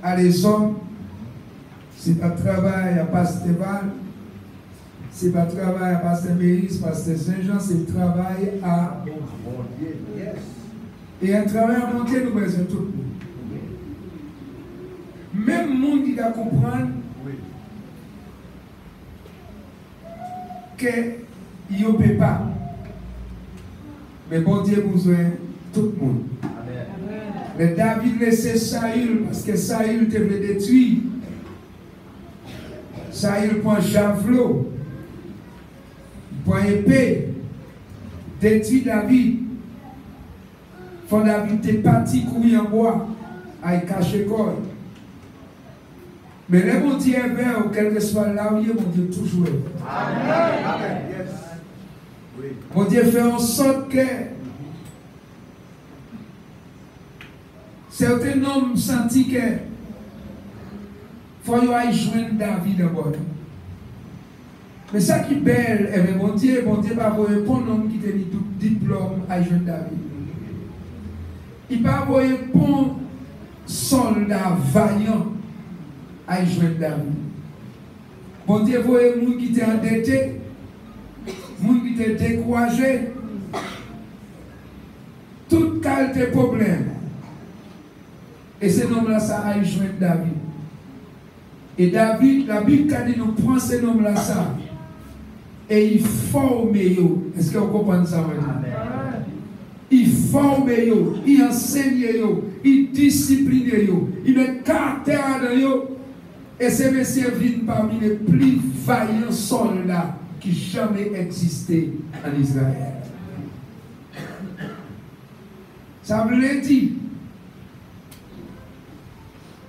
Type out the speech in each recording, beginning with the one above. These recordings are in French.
à les hommes, c'est pas travail à Pasteur Val, c'est pas travail à Pasteur Méris, Pasteur Saint-Jean, c'est travail à mon Dieu. Et un travail à mon Dieu, nous besoin tout le monde. Même le monde qui va comprendre que il ne peut pas. Mais bon Dieu a besoin de tout le monde. Mais David laissait Saül parce que Saül devait détruire. Saül prend javelot, il prend épée, détruit David. Faut David est parti courir en bois, à cacher corps. Mais le bon Dieu est vers, quel que soit là où il est, mon Dieu toujours est. Amen. Mon Dieu fait en sorte que certains hommes sentent que faut y aller joindre David d'abord. Mais ça qui est belle, eh bien, mon Dieu va vous répondre un homme qui te dit tout diplôme à joindre David. Il va vous répondre soldat vaillant à joindre David. Mon Dieu, vous voyez, les gens qui étaient endettés, les gens qui étaient découragés, toute qualité de problème. Et ce nom-là, ça a joindre David. Et David, la Bible a dit, nous prenons ce nom-là, ça. Et il forme. Est-ce que vous comprenez ça? Amen. Il forme, il enseigne, il discipline, il met caractère dans eux. Et ces messieurs viennent parmi les plus vaillants soldats qui jamais existé en Israël. Ça veut dire,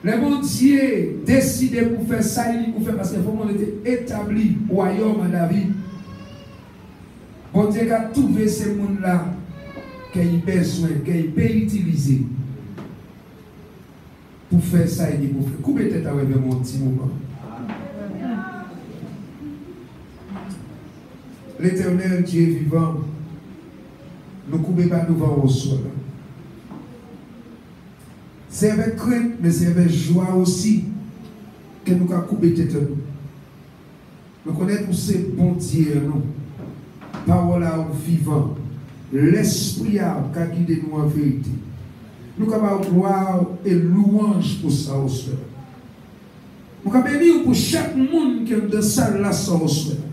le bon Dieu décidé pour faire ça, il pour faire parce qu'il faut qu'on était établi au royaume à David. Bon Dieu a trouvé ces gens-là qu'il a besoin, qu'il peut utiliser pour faire ça et pour faire. Coupez tête avec mon petit moment. L'Éternel Dieu vivant, ne coupez pas devant au sol. C'est avec crainte, mais c'est avec joie aussi que nous avons coupé tête nous. Nous connaissons tous ces bons dieux, nous. Parole à vivant. L'esprit qui a guidé nous en vérité. Nous avons gloire et louange pour ça au Seigneur. Nous avons béni pour chaque monde qui est dans salle là ça au Seigneur.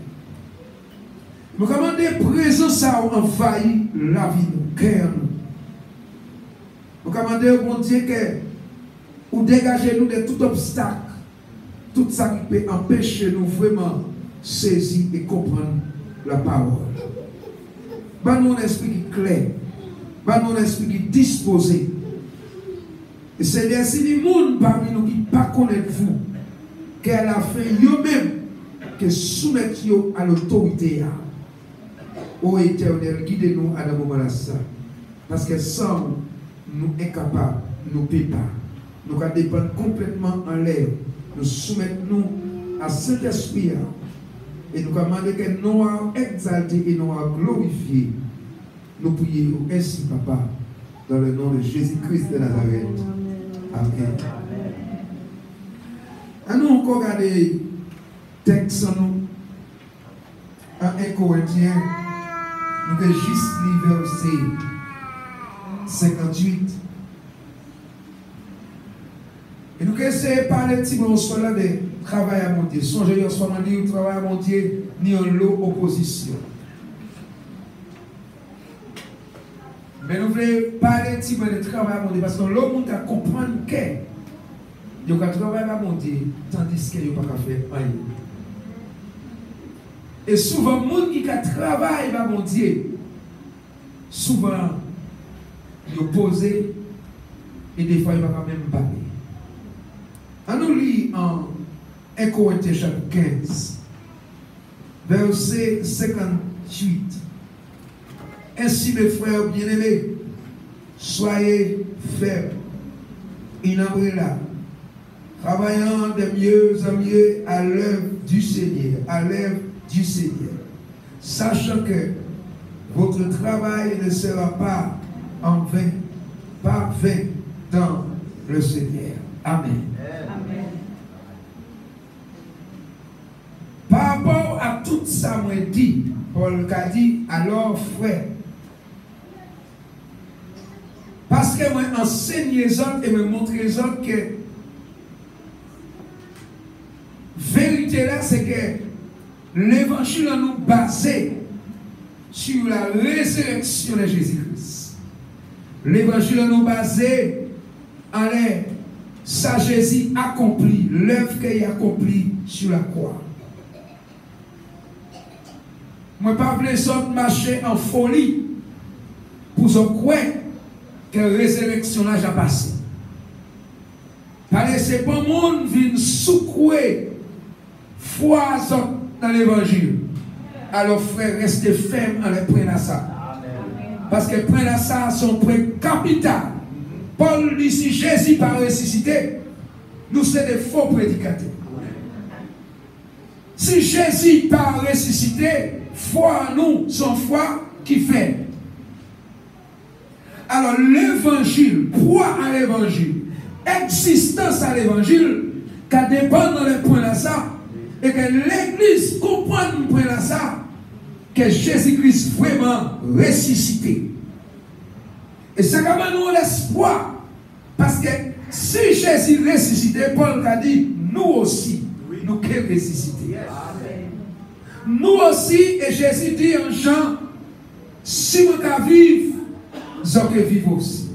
Nous avons demandé présence à envahir la vie, nous, cœur nous. Nous avons demandé au bon Dieu que vous dégagez nous de tout obstacle, tout ça qui peut empêcher nous vraiment saisir et comprendre la parole. Pas nous un esprit qui est clair, pas nous un esprit qui est disposé. Et c'est des si monde parmi nous qui ne connaissent pas vous, qu'elle a fait eux-mêmes que soumettre à l'autorité. Ô Éternel, guidez-nous à ce moment-là. Parce que sans nous incapables, nous ne pouvons pas. Nous dépendons complètement en l'air. Nous soumettons à cet esprit. Et nous demandons que nous soyons exaltés et nous soyons glorifiés. Nous prions ainsi, Papa, dans le nom de Jésus-Christ de Nazareth. Amen. À nous encore regarder le texte en 1 Corinthiens, nous avons juste le verset 58. Et nous essayons de parler petit peu de travail à monter. Songez en ce moment ni au travail à monter, ni en l'opposition. Mais nous voulons parler un petit peu de travail à monter parce que l'homme a comprendre que il y a un travail à monter tandis qu'il n'y a pas qu'à faire rien. Et souvent, les gens qui travaillent à monter, souvent, ils sont posés et des fois, ils ne vont même pas parler. On nous lit en 1 Corinthiens chapitre 15, verset 58. Ainsi, mes frères bien-aimés, soyez faibles, inébranlables, travaillant de mieux en mieux à l'œuvre du Seigneur, sachant que votre travail ne sera pas en vain, pas vain dans le Seigneur. Amen. Amen. Par rapport à tout ça, moi dit, Paul a dit, alors frère, parce que moi enseigne les autres et me montre les autres que vérité là, c'est que l'évangile nous basé sur la résurrection de Jésus-Christ. L'évangile nous basé en ça Jésus accompli, l'œuvre qu'il a accomplie sur la croix. Moi, pas les autres marcher en folie pour se croire que la résurrection a déjà passé. Parce que c'est pas le monde qui vient soucouer foi dans l'évangile. Alors, frère, restez ferme en les prenant ça. Parce que prendre ça, son point capital. Paul dit si Jésus pas ressuscité, nous sommes des faux prédicateurs. Si Jésus pas ressuscité, foi en nous, son foi qui fait. Alors l'évangile, foi à l'évangile, existence à l'évangile, qu'à dépendre dans les points là ça, et que l'église comprenne le point là ça, que Jésus-Christ vraiment ressuscité. Et c'est comme nous l'espoir. Parce que si Jésus ressuscité, Paul a dit, nous aussi, nous qui ressuscité. Nous aussi, et Jésus dit en Jean, si vous vivez, vous allez vivre aussi.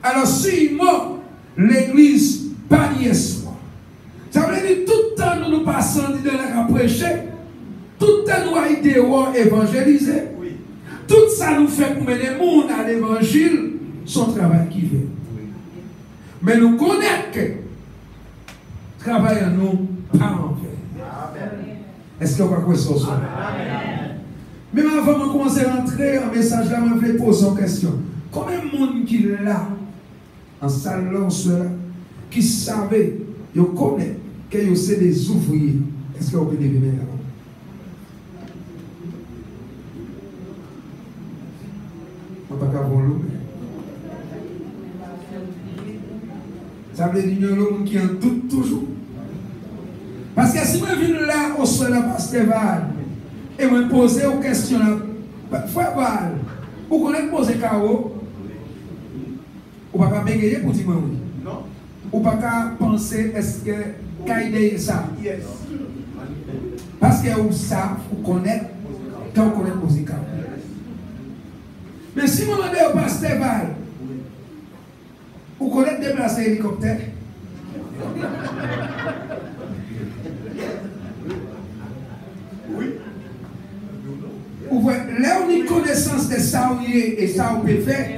Alors si mort, l'église pas d'espoir. Ça veut dire tout le temps nous passons dans la prêcher, tout le temps nous avons idéaux évangéliser. Tout ça nous fait pour mener le monde à l'évangile, son travail qui fait. Mais nous connaissons que le travail en nous, pas en fait. Est-ce que vous croyez ça? Même avant de commencer à entrer en message là, je vais poser une question. Combien de monde qui est là, en salle là, qui savait, ils connaissent que c'est des ouvriers? Est-ce que vous pouvez venir là? Ça veut dire que l'homme qui en doute toujours. Parce que si je viens là au sol de Pasteur Val et je me pose une question, Frère Val, vous connaissez poser KO? Ou pas bégayer pour dire oui? Non. Ou pas penser est-ce que Kaïdé est ça? Parce que vous savez, vous connaissez, quand vous connaissez poser KO. Mais si vous demandez au Pasteur Val, vous connaissez déplacer l'hélicoptère? Oui. Vous voyez, là où une connaissance de ça et ça on peut faire,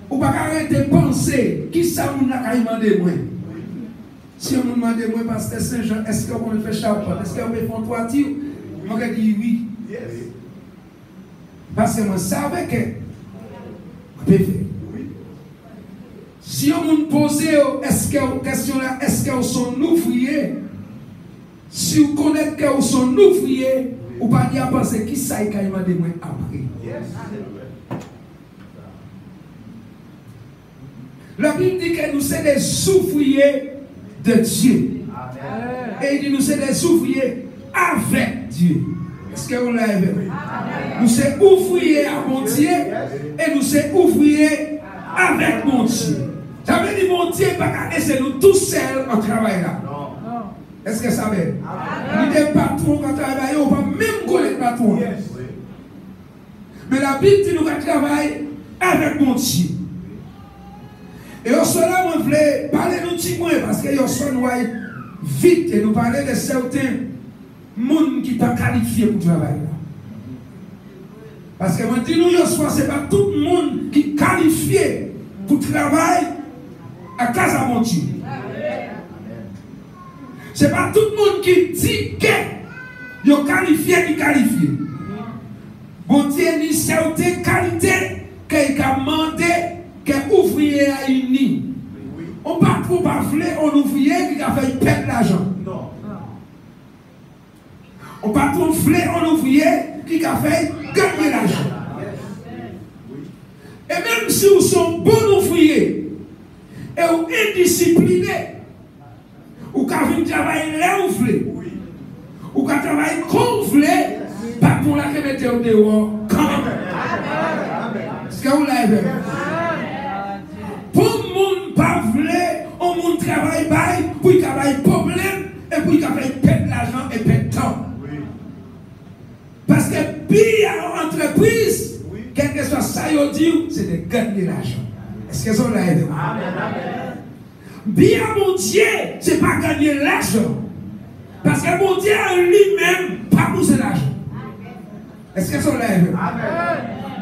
vous ne pouvez pas arrêter de penser qui ça vous a demandé moi. Si on me demande moi, Pasteur Saint-Jean, est-ce que vous pouvez faire charpente? Est-ce que vous pouvez faire trois tirs? Moi je dis oui. Parce que moi, je savais que vous pouvez faire. Si on me pose est-ce que question là, est-ce que vous sont ouvriers? Si vous connaissez que vous sont ouvriers, vous ne pouvez pas penser qui ça est quand il m'a demandé après. La Bible dit que nous sommes des ouvriers de Dieu. Et il dit nous sommes des ouvriers avec Dieu. Est-ce que vous l'avez vu? Nous sommes ouvriers à mon Dieu et nous sommes ouvriers avec mon Dieu. Ça veut dire mon Dieu va laisser nous tous seuls en travail là. Est-ce que ça veut dire? Il y a des patrons qui travaillent, on va même connaître le patron. Mais la Bible dit nous travaillons avec mon Dieu. Et au soir là, on voulait parler de nous moins parce que au soir nous allons vite et nous parler de certains monde qui ne sont pas qualifiés pour travailler. Parce que moi, dis nous, ce n'est pas tout le monde qui est qualifié pour travailler à Casamonti. Ce n'est pas tout le monde qui dit qu'il est qualifié qui est qualifié. Bon Dieu, ni certaines qualités qu'il a demandé qu'un ouvrier a uni. On ne peut pas faire un ouvrier qui a fait perdre l'argent. On ne peut pas faire un ouvrier qui a fait gagner l'argent. Et même si vous sont bon ouvrier et vous indiscipliné, ou quand vous travaillez là où vous voulez, ou quand vous travaillez comme vous voulez, pas pour la que mettez au dehors quand même. Est-ce que vous l'avez vu? Pour le monde pas voulait, on monde travaille pas, pour qu'il y ait problème, et pour qu'il y ait perdre l'argent et perdre temps. Parce que pire entreprise, quel que soit ça, c'est de gagner l'argent. Est-ce que vous l'avez vu? Bien mon Dieu, c'est pas gagner l'argent. Parce que mon Dieu lui-même, pas pousser l'argent. Est-ce que vous l'avez vu?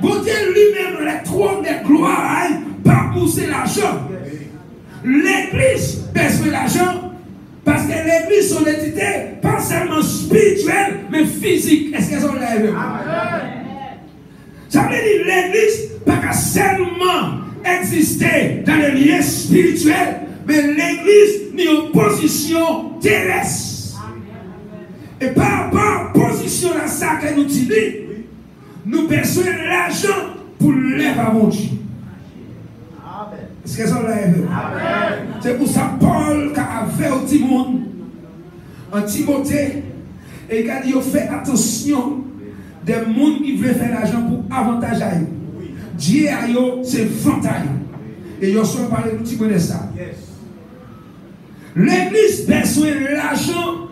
Bon Dieu lui-même, le trône de gloire, pas pousser l'argent. L'église besoin l'argent. Parce que l'église, son entité, pas seulement spirituelle, mais physique. Est-ce que vous l'avez vu? Ça veut dire l'église, pas seulement exister dans les lieux spirituels, mais l'église n'est en position terrestre. Et par rapport à la position de ça que nous disons, nous avons besoin de l'argent pour lever à mon Dieu. Est-ce que ça l'a vu? C'est pour ça que Paul a averti le monde en Timothée et il a dit faites attention des gens qui veulent faire l'argent pour avantage à eux. Dieu a eux, c'est vantage. Et ils sont parlé de petit de ça. L'église a besoin de l'argent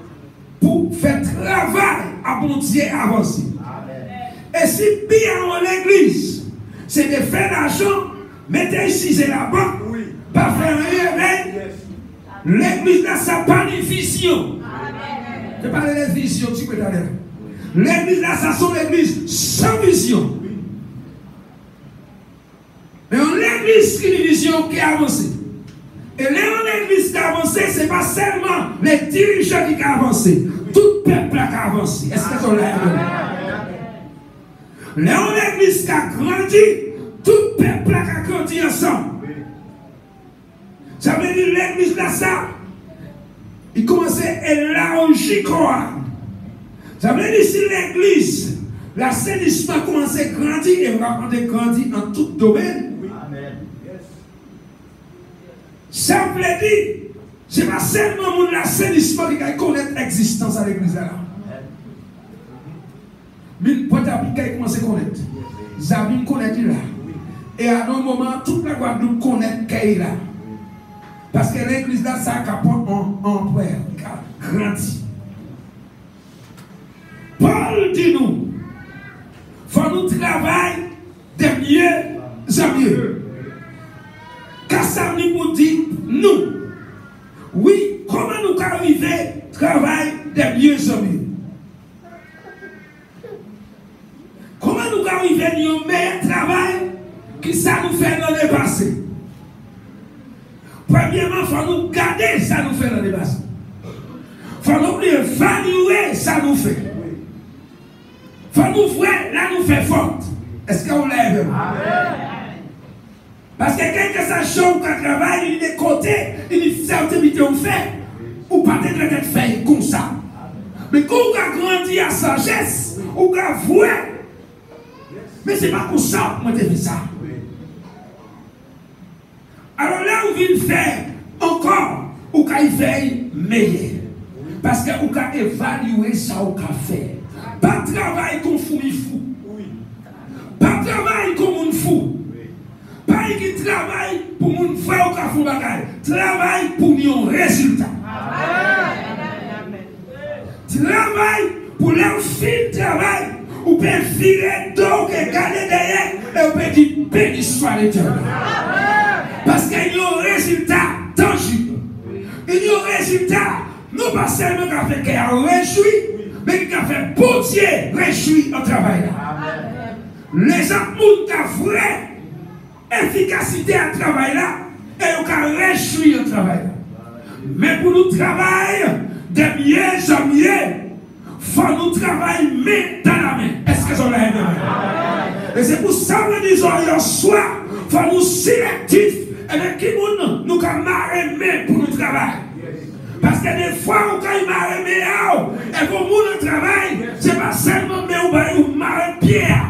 pour faire travail à bon Dieu avancer. Et si bien en l'église, c'est de faire l'argent, mettez ici, c'est la banque, pas faire rien, l'église n'a sa pas de vision. Je parle de vision, tu peux t'aller. L'église là, ça sont l'église sans vision. Mais en l'église qui a une vision qui a avancé. Et l'église qui a avancé, ce n'est pas seulement les dirigeants qui ont avancé. Tout le peuple a avancé. Est-ce que c'est là? L'église qui a grandi, tout le peuple a grandi ensemble. Ça veut dire l'église là, ça, il commençait à élargir quoi. Ça veut dire si l'église, l'assainissement commence à grandir et on va grandir en tout domaine. Ça veut dire, ce n'est pas seulement l'assainissement qui va connaître l'existence à l'église là. Mais pour t'appliquer, commence à connaître. Zabine connaît là. Et à un moment, toute la Guadeloupe connaît qu'il est là. Parce que l'église là, ça apporte en prière, qui a grandi. Paul dit nous, il faut nous travailler de mieux en mieux. Car ça nous dit, nous, oui, comment nous arriver à travailler de mieux en mieux? Comment nous arriver à un meilleur travail qui ça nous fait dans le passé? Premièrement, il faut nous garder ça nous fait dans le passé. Il faut nous évaluer ça nous fait. Il faut nous voir là nous fait forte. Est-ce qu'on lève? Parce que quelqu'un ça chauffe quand travaille, il est côté, il est certaines activités on fait, ou pas d'être fait comme ça. Mais quand on a grandi à sagesse, on a voué. Mais c'est pas comme ça que moi j'ai fait ça. Alors là, on vient faire encore, on va faire meilleur. Parce qu'on va évaluer ça qu'on va faire. Pas travail comme fou. Pas travail comme un fou. Pas qui travaille pour mon frère ou faire bagaille. Travail pour un résultat. Travail pour leur fil de travail. Ou peut filer donc et garder derrière. Et on peut dire béni soit l'Éternel. Parce qu'il y a un résultat tangible. Il y a un résultat, non pas seulement qui a fait qu'il a réjoui, mais qui a fait pour Dieu réjouir au travail là. Les gens qui ont vraie efficacité à travail là, et on a réjoui au travail là. Mais pour nous travailler de mieux en mieux, il faut nous travailler main dans la main. Est-ce que j'en ai un? Et c'est pour ça que nous disons hier soir, il faut nous sélectifs. Et bien, qui nous avons marrer pour nous travailler. Parce que des fois, on a marrer et pour nous travail, ce n'est pas seulement mais on marrer pierre.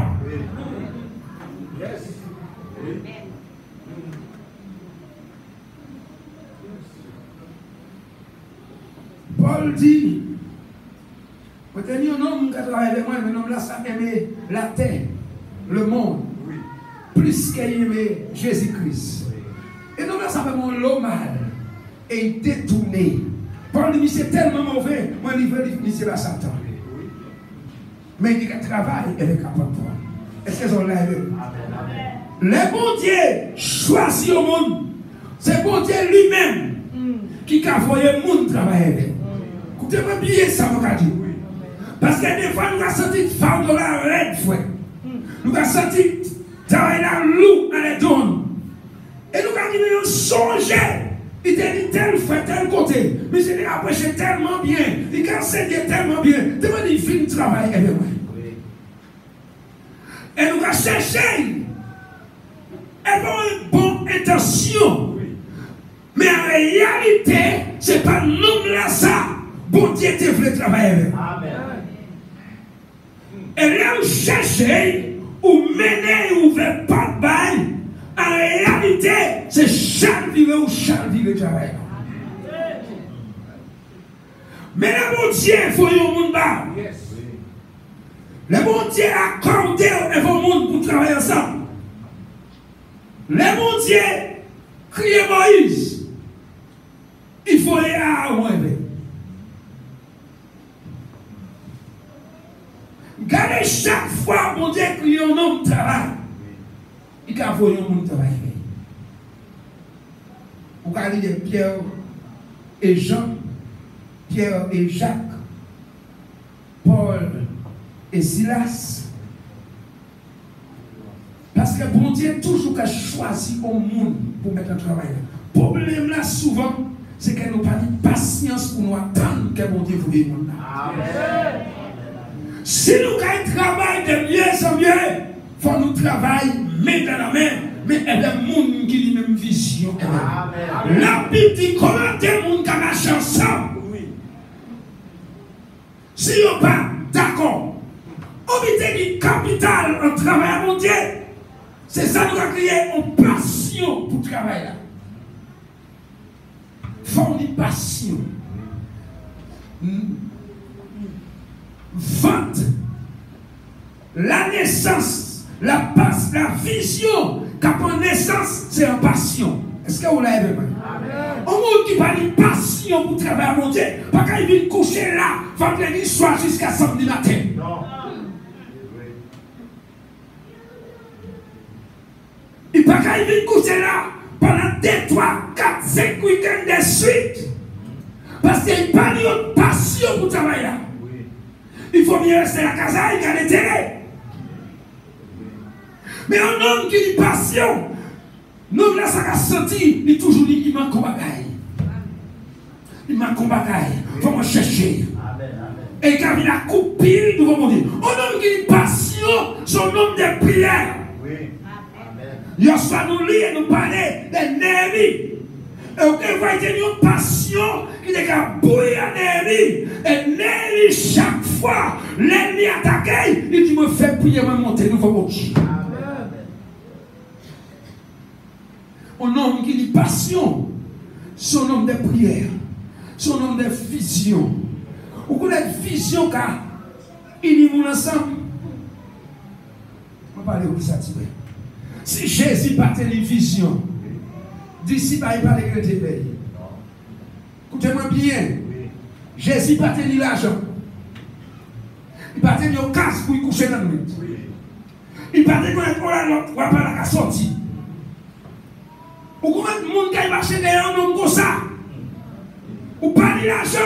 Paul dit, vous tenez un homme qui travaille avec moi, mais un homme là, ça aimait la terre, le monde, plus qu'il aimait Jésus-Christ. Et donc là, ça fait mon lot mal et détourné. Paul dit, c'est tellement mauvais, moi, il veut finir la Satan. Mais il dit qu'il travaille avec l'apôtre Paul. Est-ce qu'ils ont l'air? Le bon Dieu choisit au monde. C'est bon Dieu lui-même qui a envoyé le monde travailler avec. Écoutez-moi bien ça, mon gars. Parce que des fois, nous avons senti femme de la raide, frère. Nous avons senti travailler la loup dans les dons. Et nous avons songé. Il t'a dit tel fait tel côté. Mais il a prêché tellement bien. Il a enseigné tellement bien. Tu m'as dit, il finit de travailler avec moi. Et nous avons cherché. Elle a une bonne intention. Mais en réalité, ce n'est pas l'homme là ça. Bon Dieu te voulait travailler avec. Et là où chercher, ou mener, ou faire pas de bail, en réalité, c'est Charles vivre ou Charles vivre travail. Mais le bon Dieu, il faut y avoir un monde bas. Le bon Dieu a accordé un monde pour travailler ensemble. Le bon Dieu crié Moïse. Il faut y avoir un. Regardez chaque fois mon Dieu crié un homme travail. Il a envoyé un homme travail. Vous regardez Pierre et Jean, Pierre et Jacques, Paul et Silas. Parce que bon Dieu toujours a choisi un monde pour mettre un travail. Le problème là souvent, c'est que nous n'avons pas de patience pour nous attendre que bon Dieu vous dise. Amen. Si nous avons travail de mieux en mieux, il faut nous travailler main dans la main, mais il y a des gens qui ont la même vision. Amen. La Bible dit comment des gens qui marchent ensemble. Si on n'est pas d'accord, on dit du capital en travaillant mon Dieu. C'est ça nous a créé une passion pour travailler là. Faut une passion. Vente, la naissance, la vision, quand on naissance, c'est une passion. Est-ce que vous l'avez vu? Au monde qui parle de passion pour travailler mon Dieu, pas qu'il vienne coucher là, vendredi soir jusqu'à samedi matin. Non. Il n'y a pas qu'il vienne coucher là pendant 2, 3, 4, 5 week-ends de suite. Parce qu'il n'y a pas de passion pour travailler là. Il faut mieux rester à la casa et garder télé. Mais un homme qui dit passion, nous là ça a senti, il toujours dit il manque un bagaille. Il manque un bagaille. Il faut me chercher. Et quand il a coupé, nous allons dire. Un homme qui dit passion, son homme de prière. Hier soir nous lisons et nous parlons de Néhémie. Et vous voyez une passion qui est bouillie à Néhémie. Et Néhémie, chaque fois, l'ennemi attaque, il dit me fait prier, me monter, nous allons monter. Un homme qui dit passion, son homme de prière, son homme de vision. Vous connaissez vision car il y a ensemble. On va parler de ça. Si Jésus partait de vision, d'ici, il ne va pas regretter le pays. Écoutez-moi bien. Jésus partait de l'argent. Il partait de casse pour y coucher dans la nuit. Il partait de l'autre, on va pas la sortir. Ou comment le monde qui marche derrière un homme comme ça? Ou pas de l'argent,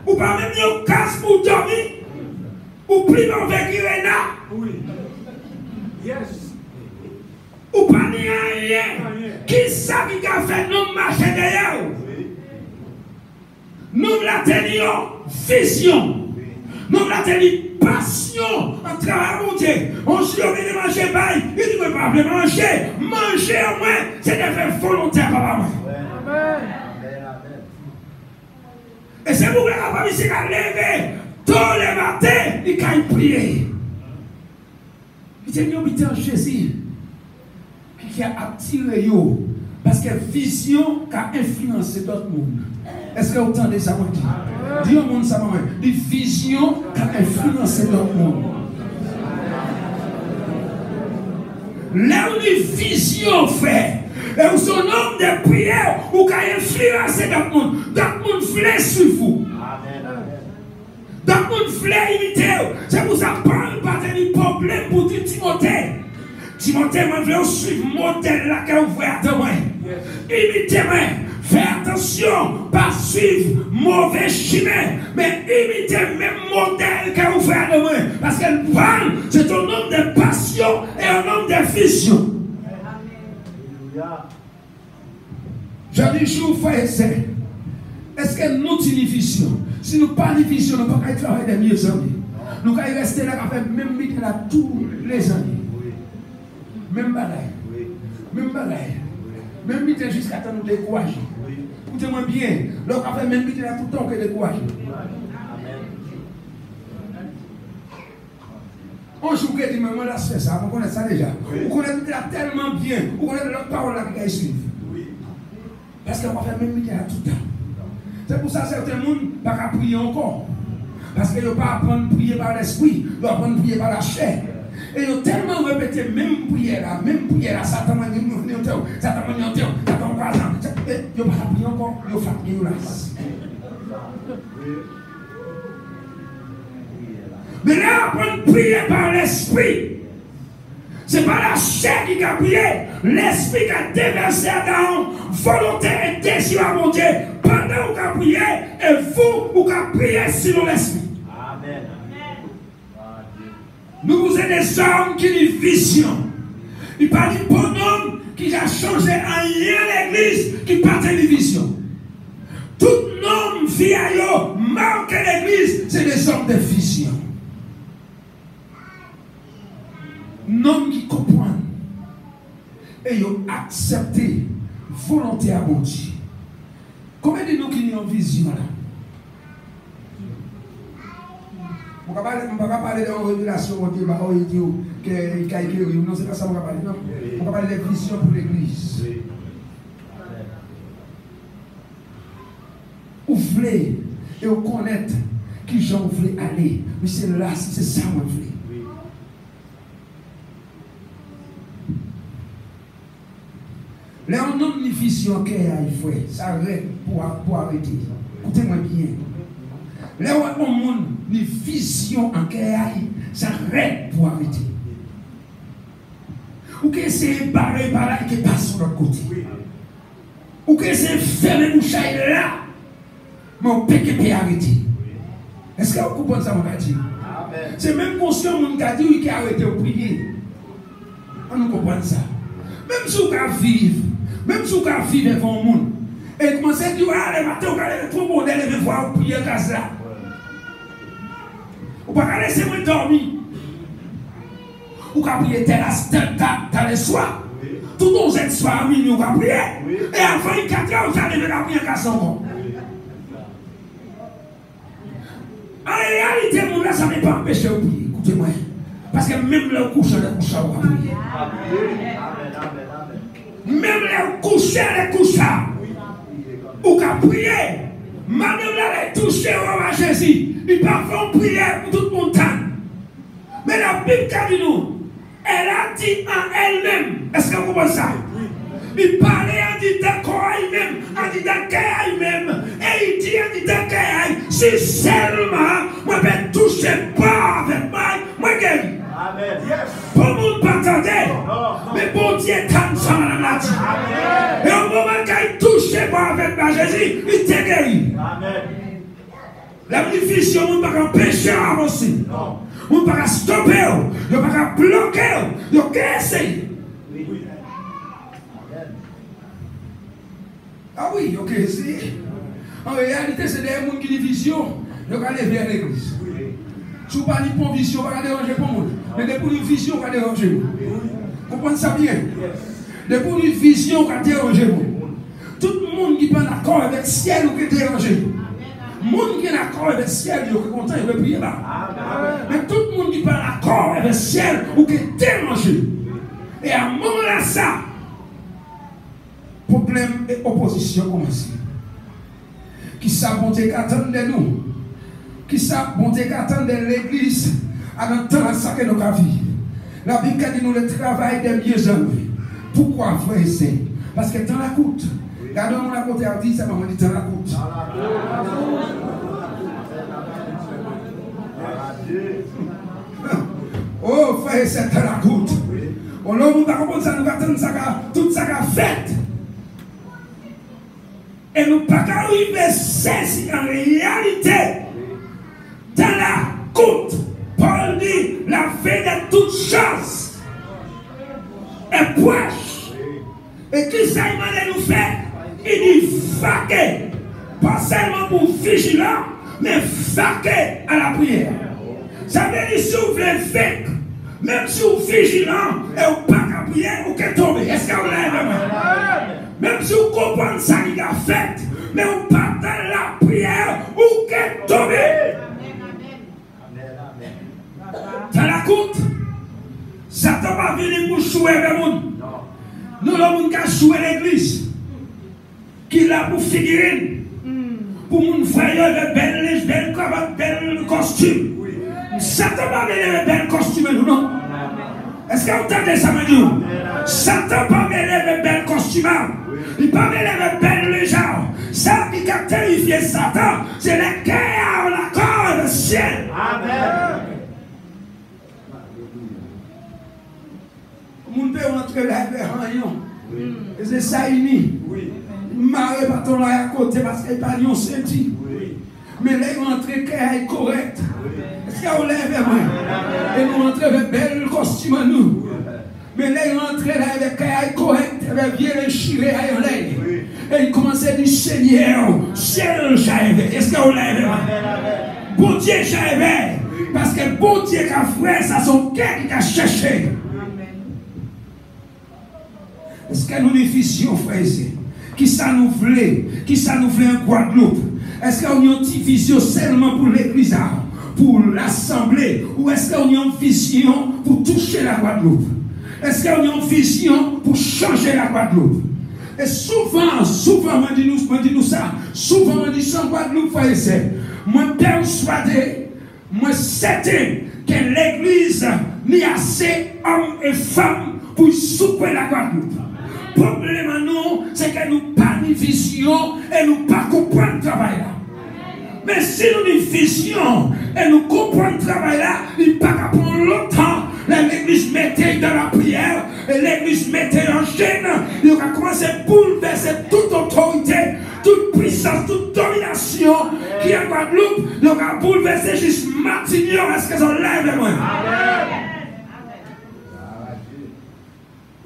ou pas même de casse pour dormir, ou plus avec Irena. Oui. Yes. Ou pas de rien. Qui ça qui a fait nous marcher derrière? Nous l'avons vision. Nous l'avons passion en travaillant mon Dieu. On se dit de manger bail. Il dit ne pas manger. Manger au moins, c'est de faire volontaire par moi. Et c'est pour que la famille s'est levée tous les matins, il a prié. Il dit, nous mettons Jésus qui a attiré Parce que vision a influencé d'autres mondes. Est-ce que vous entendez ça, moi? Dis au monde ça, moi. Des visions a influencé d'autres mondes. Là où les visions fait, et où son nombre de prières, où a influencé d'autres mondes. D'autres mondes voulaient suivre vous. D'autres mondes voulaient imiter. C'est pour ça que Paul pas de problème pour dire Timothée. Timothée, moi, je veux suivre le modèle là que vous voyez à moi. Imitez-moi. Faites attention, pas suivre mauvais chemin, mais imitez le même modèle que vous faites à moi. Parce que Paul, c'est un homme de passion et un homme de vision. Je dis, je vous fais essayer. Est-ce que nous avons une vision? Si nous n'avons pas de vision, nous ne pouvons pas travailler des mieux années. Nous pouvons rester là et faire même métier là tous les années. Même bagaille. Même bagaille. Même métier jusqu'à temps nous décourager. Écoutez-moi bien. Donc, on fait même métier là tout le temps que décourager. On joue que dit, mais moi là, je fais ça. On connaît ça déjà. On connaît là tellement bien. On connaît l'autre parole là qui va suivre. Parce qu'on va faire même métier là tout le temps. C'est pour ça que certains gens ne peuvent pas prier encore. Parce qu'ils ne peuvent pas apprendre à prier par l'esprit, ils doivent apprendre à prier par la chair. Et ils ont tellement répété même prière là, Satan m'a dit, Satan m'a dit, Satan m'a dit, ils n'ont pas prié encore, ils ont fatigué là. Mais là, apprendre à prier par l'esprit. Ce n'est pas la chair qui a prié, l'esprit qui a déversé dans volonté et désir à mon Dieu. Pendant que vous avez prié, et vous avez prié selon l'esprit. Amen. Nous vous êtes des hommes qui ont une vision. Il parle d'un bonhomme qui a changé en rien l'église, qui partait de vision. Tout homme vieillot marque l'église, c'est des hommes de vision. Nom qui comprennent et ils ont accepté volonté à mon Dieu. Combien de nous qui ont une vision là? On ne va pas parler de révélation, on dit qu'il a écrit, non, c'est pas ça qu'on va parler, non. On va parler de vision pour l'église. Vous voulez et vous connaissez qui j'en voulais aller, mais c'est là, c'est ça que vous voulez. Là, on a une vision qu'il y a, il faut, ça arrête pour arrêter. Écoutez-moi bien. Là, on a une vision en qu'il y a, ça arrête pour arrêter. Ou que c'est barré par là et qui passe sur l'autre côté. Ou que c'est fermé bouche là, mais on peut arrêter. Est-ce que vous comprenez ça, mon gars? C'est même conscient, mon gars, qui a arrêté de prier. On nous comprend ça. Même si vous vivez, même si vous vivez devant le monde, et commencez à dire, ah, les matins, vous allez trop bon, allez voir, vous priez comme ça. Vous ne pouvez pas laisser moi dormir. Vous pouvez prier dans les soirs. Tout le monde est soir à minuit, vous pouvez prier. Et avant 4 heures, vous allez prier en cassant. En réalité, mon là, ça ne va pas empêcher de prier. Écoutez-moi. Parce que même le coucher, vous pouvez prier. Même les couchers, ou qu'à prier, madame les toucher au Jésus, ils peuvent prier pour tout le monde. Mais la Bible dit nous, elle a dit en elle-même, est-ce que vous comprenez ça? Il parlait en disant quoi elle-même, en disant qu'elle elle-même, et il dit en disant qu'elle, si seulement moi je toucher pas avec moi guéri. Amen. Pour le monde pas attendre, mais bon Dieu t'aime ça dans la vie. Et au moment qu'il touche pas avec ma Jésus, il t'est guéri. Amen. La vision, on ne peut pas empêcher à avancer. On ne peut pas stopper, on ne peut pas bloquer, on peut essayer. Ah oui, ok, essayer. En réalité, c'est des gens qui ont une vision, ils vont aller vers l'église. Si vous parlez de vision, vous ne va pas déranger pour moi. Mais pour une vision, vous va déranger. Vous comprenez ça bien? Pour une vision, vous va déranger. Tout le monde qui est d'accord avec le ciel, vous va déranger. Le monde qui est d'accord avec le ciel, il est content, il va prier là. Mais tout le monde qui est d'accord avec le ciel, vous va déranger. Et à un moment là, ça, problème et opposition commencent. Qui ça bon Dieu attend de nous? Qui ça bon Dieu attend de l'église à notre temps ça que nous avons vie? La Bible dit nous le travail des mieux hommes. Pourquoi frère c'est? Parce que dans la coûte. Regardons la côté à dire ça m'a dit dans la coûte. Oh frère c'est dans la coûte. On ne va pas comprendre ça, nous attendons ça toute ça fait. Et nous ne pouvons pas arriver saisir en réalité dans la coûte. Paul dit la fin de toutes choses est proche. Et qui ça il nous fait? Il dit vaquer, pas seulement pour vigilant, mais vaquer à la prière. Ça veut dire si vous voulez vaincre, même si vous êtes vigilant et vous n'avez pas prier, vous pouvez tomber. Est-ce que vous l'avez vraiment? Même si vous comprenez ça qu'il a fait, mais vous pas dans la prière, vous pouvez tomber. Dans la coûte, Satan va venir pour jouer avec nous. Nous avons qu'à jouer l'église. Qui l'a pour figurine. Pour nous faire de belles cravates, belles costumes. Satan va venir avec belles costumes, non? Est-ce que vous entendez ça, maintenant? Satan va venir avec belles costumes. Il va venir avec belles légères. Ça qui a terrifié Satan, c'est le cœur, la corde, le ciel. Amen. Mon père rentre là vers rien. Et c'est ça, il dit. Marre pas ton là à côté parce qu'il pas lion senti. Mais là, il rentre est correct. Est-ce qu'il y a un lève vers moi? Et nous rentrons avec belle costume à nous. Mais là, il rentre là avec un correct, avec bien le chiré à l'air. Et il commence à dire Seigneur, ciel, j'arrive. Est-ce qu'il y a un lève vers moi? Bon Dieu, j'arrive. Parce que bon Dieu qui a fait ça, son cœur qui a cherché. Est-ce que nous nous fisions, frères et sœurs? Qui ça nous voulait? Qui ça nous voulait en Guadeloupe? Est-ce qu'on a une vision seulement pour l'église, pour l'assemblée? Ou est-ce qu'on a une vision pour toucher la Guadeloupe? Est-ce qu'on a une vision pour changer la Guadeloupe? Et souvent, moi dis nous ça. Souvent, on dit ça en Guadeloupe, frères et sœurs. Moi, persuadé, moi, certain que l'église n'y a assez hommes et femmes pour souper la Guadeloupe. Le problème à nous, c'est que nous n'avons pas de vision et nous ne pas comprendre le travail là. Mais si nous avons une vision et nous comprenons le travail là, il ne peut pas prendre longtemps. L'église mettait dans la prière et l'église mettait en chaîne. Il va commencer à bouleverser toute autorité, toute puissance, toute domination qui est en Guadeloupe. Il va bouleverser juste Matignon. Est-ce que ça lève moi?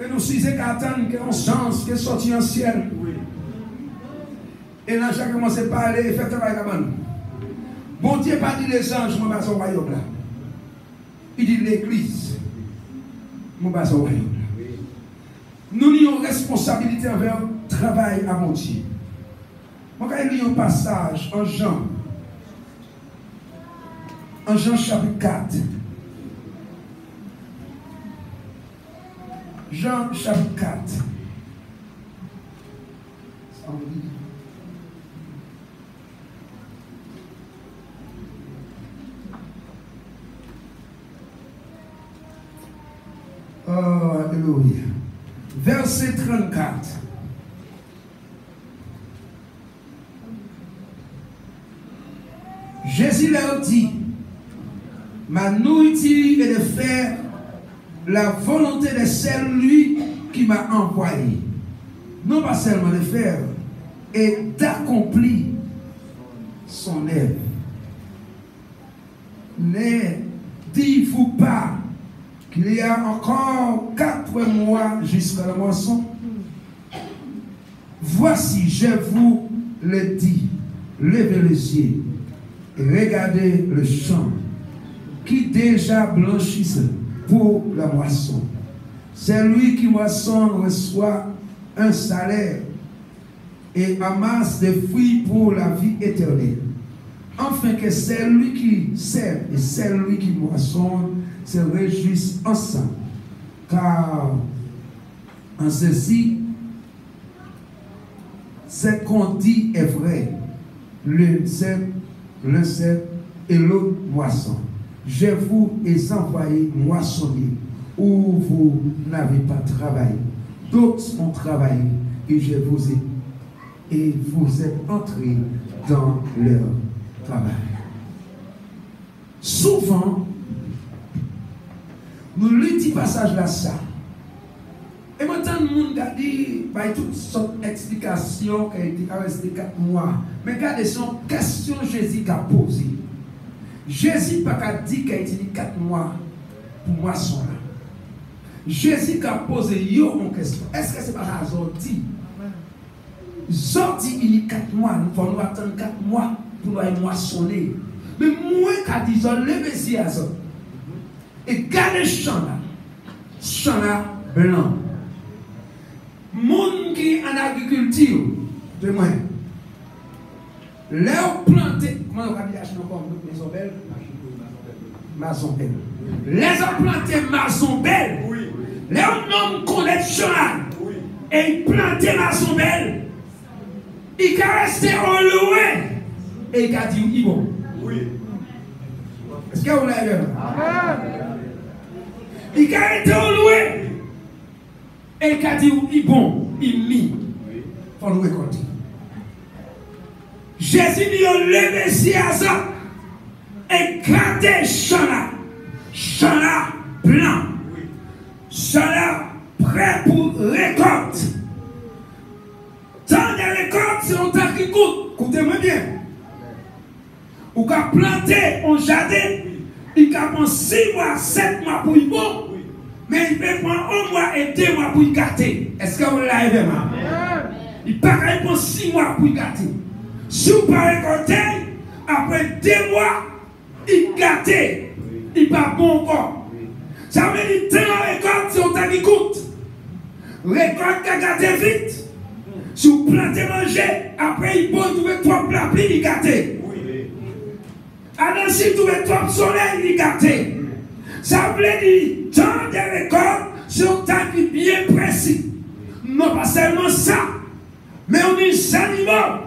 Et nous sommes attendre qu'on chance, qu'on sorte en ciel. Et là, j'ai commencé à parler et faire travail là-bas. Bon Dieu pas dit les anges, je vais au royaume là. Il dit l'église, je vais au royaume là. Nous avons une responsabilité envers le travail à mon Dieu. Je vais lire un passage en Jean. En Jean chapitre 4. Jean chapitre 4. Oh, alléluia. Verset 34. Jésus leur dit, ma nourriture est de faire la volonté de celui qui m'a envoyé. Non pas seulement de faire, et d'accomplir son œuvre. Ne dites-vous pas qu'il y a encore 4 mois jusqu'à la moisson? Voici, je vous le dis, levez les yeux et regardez le champ qui déjà blanchisse pour la moisson. Celui qui moissonne reçoit un salaire et amasse des fruits pour la vie éternelle. Enfin que celui qui sème et celui qui moissonne se réjouissent ensemble. Car en ceci, ce qu'on dit est vrai. L'un sème et l'autre moisson. Je vous ai envoyé moissonner où vous n'avez pas travaillé. D'autres ont travaillé et vous êtes entrés dans leur travail. Souvent, nous lisons ce passage là ça. Et maintenant, le monde a dit, par toutes sortes d'explications qui ont été restées 4 mois. Mais regardez son question Jésus a posée. Jésus n'a pas dit qu'il a été 4 mois pour moisson là. Jésus a posé une question. Est-ce que c'est par hasard dit? Sorti il y a 4 mois, nous allons attendre 4 mois pour nous moissonner. Mais moi, quand ils ont levé ces hasards, et gardez le champ là blanc. Monde qui est en agriculture, de moi, leur planté, comment on va dire encore maison belle? Maison belle. Les ont planté maison belle. Leur nom connaît champ et ils plantaient maison belle. Il a resté en loin et il a dit il bon. Est-ce que vous l'avez vu? Il a été en loin. Et il a dit, il bon, il mis. Il faut nous récolter. Jésus dit, levé si à ça. Et gardez champ là blanc. Champ là prêt pour récolte. Tant de récolte, c'est un temps qui coûte. Écoutez-moi bien. Ou qu'à planter un jardin, il a prendre 6 mois, 7 mois pour y bon. Mais il peut prendre 1 mois et 2 mois pour y gâter. Est-ce que vous l'avez vraiment? Il peut prendre 6 mois pour y gâter. Si vous parlez récolter, après 2 mois, il gâte. Il pas bon encore. Ça veut dire que la récolte, c'est un temps qui coûte. Récolte qui gâte vite. Si vous plantez manger, après il peut trouver 3 plats, puis il gâte. Alors si vous trouvez 3 soleil, il gâte. Ça veut dire, temps de récolte, c'est un temps qui est bien précis. Non pas seulement ça, mais on a des animaux,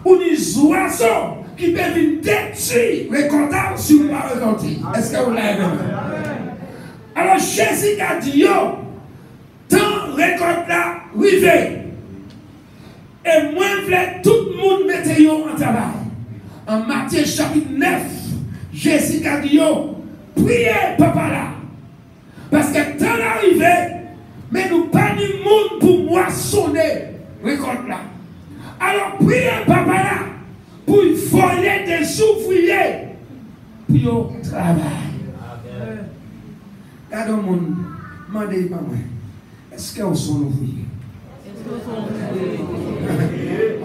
on a des oiseaux qui peuvent détruire les récoltes si vous ne pas récolter. Est-ce que vous l'avez vu? Alors Jésus a dit, yo, tant récolte là, rivé. Et moi, je voulais tout le monde mettre en travail. En Matthieu chapitre 9, Jésus a dit, yo, priez, papa là. Parce que temps l'arrivée, mais nous pas du monde pour moissonner récolte là. Alors priez, papa là, pour voler des ouvriers pour le travail. Regardez le monde, demandez pas moi, est-ce qu'ils sont ouvriers?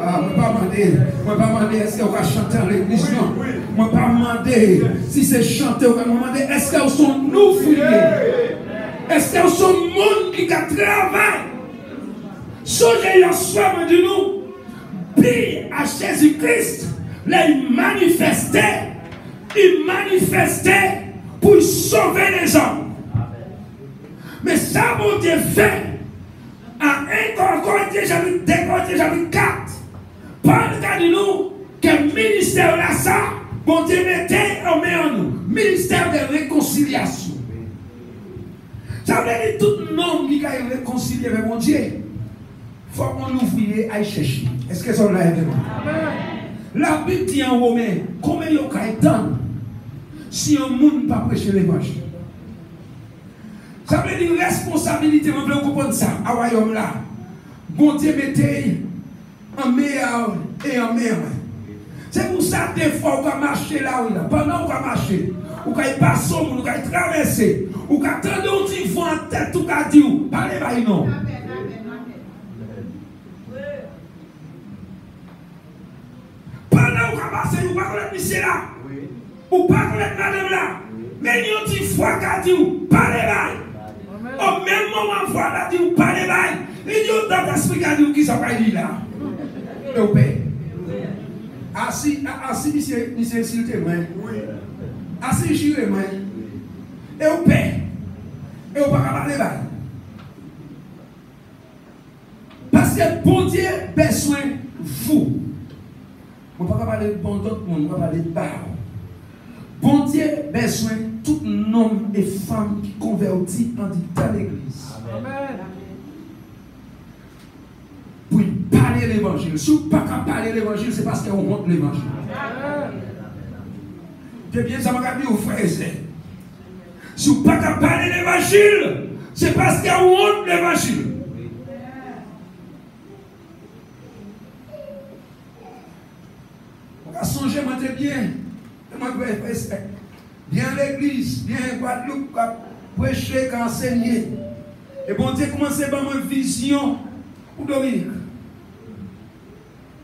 Ah, je ne vais pas demander est-ce qu'on va chanter à l'église. Non. Je ne vais pas demander si c'est chanter. Je vais demander est-ce qu'ils sont ouvriers. Est-ce qu'ils sont monde qui travaillent. Songez un soir de nous. Puis à Jésus-Christ, il manifestait pour sauver les hommes. Mais ça, mon Dieu, fait. À 1 Corinthiens chapitre 2 Corinthiens chapitre 4. Paul a dit nous que le ministère là ça, bon Dieu mettait en main en nous. Ministère de réconciliation. Ça veut dire tout le monde qui a réconcilié avec mon Dieu. Il faut qu'on ouvrier aille chercher. Est-ce que ça l'a aidé? La Bible dit en Romain, combien il y a temps si un monde ne pas prêcher l'évangile? Ça veut dire responsabilité, je veux comprendre ça, à royaume là. Bon Dieu mettez en meilleur et en meilleur. C'est pour ça que des fois, on va marcher là où il a. Pendant qu'on va marcher, on va passer, on va traverser, on va attendre, on dit, en tête, tout va dire, parlez pas, non. Pendant qu'on va passer, on va connaître monsieur là. Ou pas connaître madame là. Mais il dit, foi qu'a dit, parlez pas. Au même moment, voilà, dit, parlez pas. Il dit, dans l'esprit qu'a dit, qui s'en va dire là. Et au père. Assis, monsieur, s'il te plaît. Assis, jure, moi. Et au père. Et au pas parler pas. Parce que bon Dieu besoin Je ne vais pas parler de bon d'autres monde, je vais parler de bar. Bon Dieu besoin de tout homme et femme qui convertit en dans l'église. Amen. Pour parler l'évangile. Si vous ne pouvez pas parler l'évangile, c'est parce qu'on montre l'évangile. C'est bien ça m'a dit aux frères et sœurs. Si vous ne pouvez pas parler l'évangile, c'est parce qu'on montre l'évangile. On va songer, moi très bien. Bien l'église, bien Guadeloupe, prêcher, enseigner. Et bon Dieu, commencez par ma vision pour Dominique.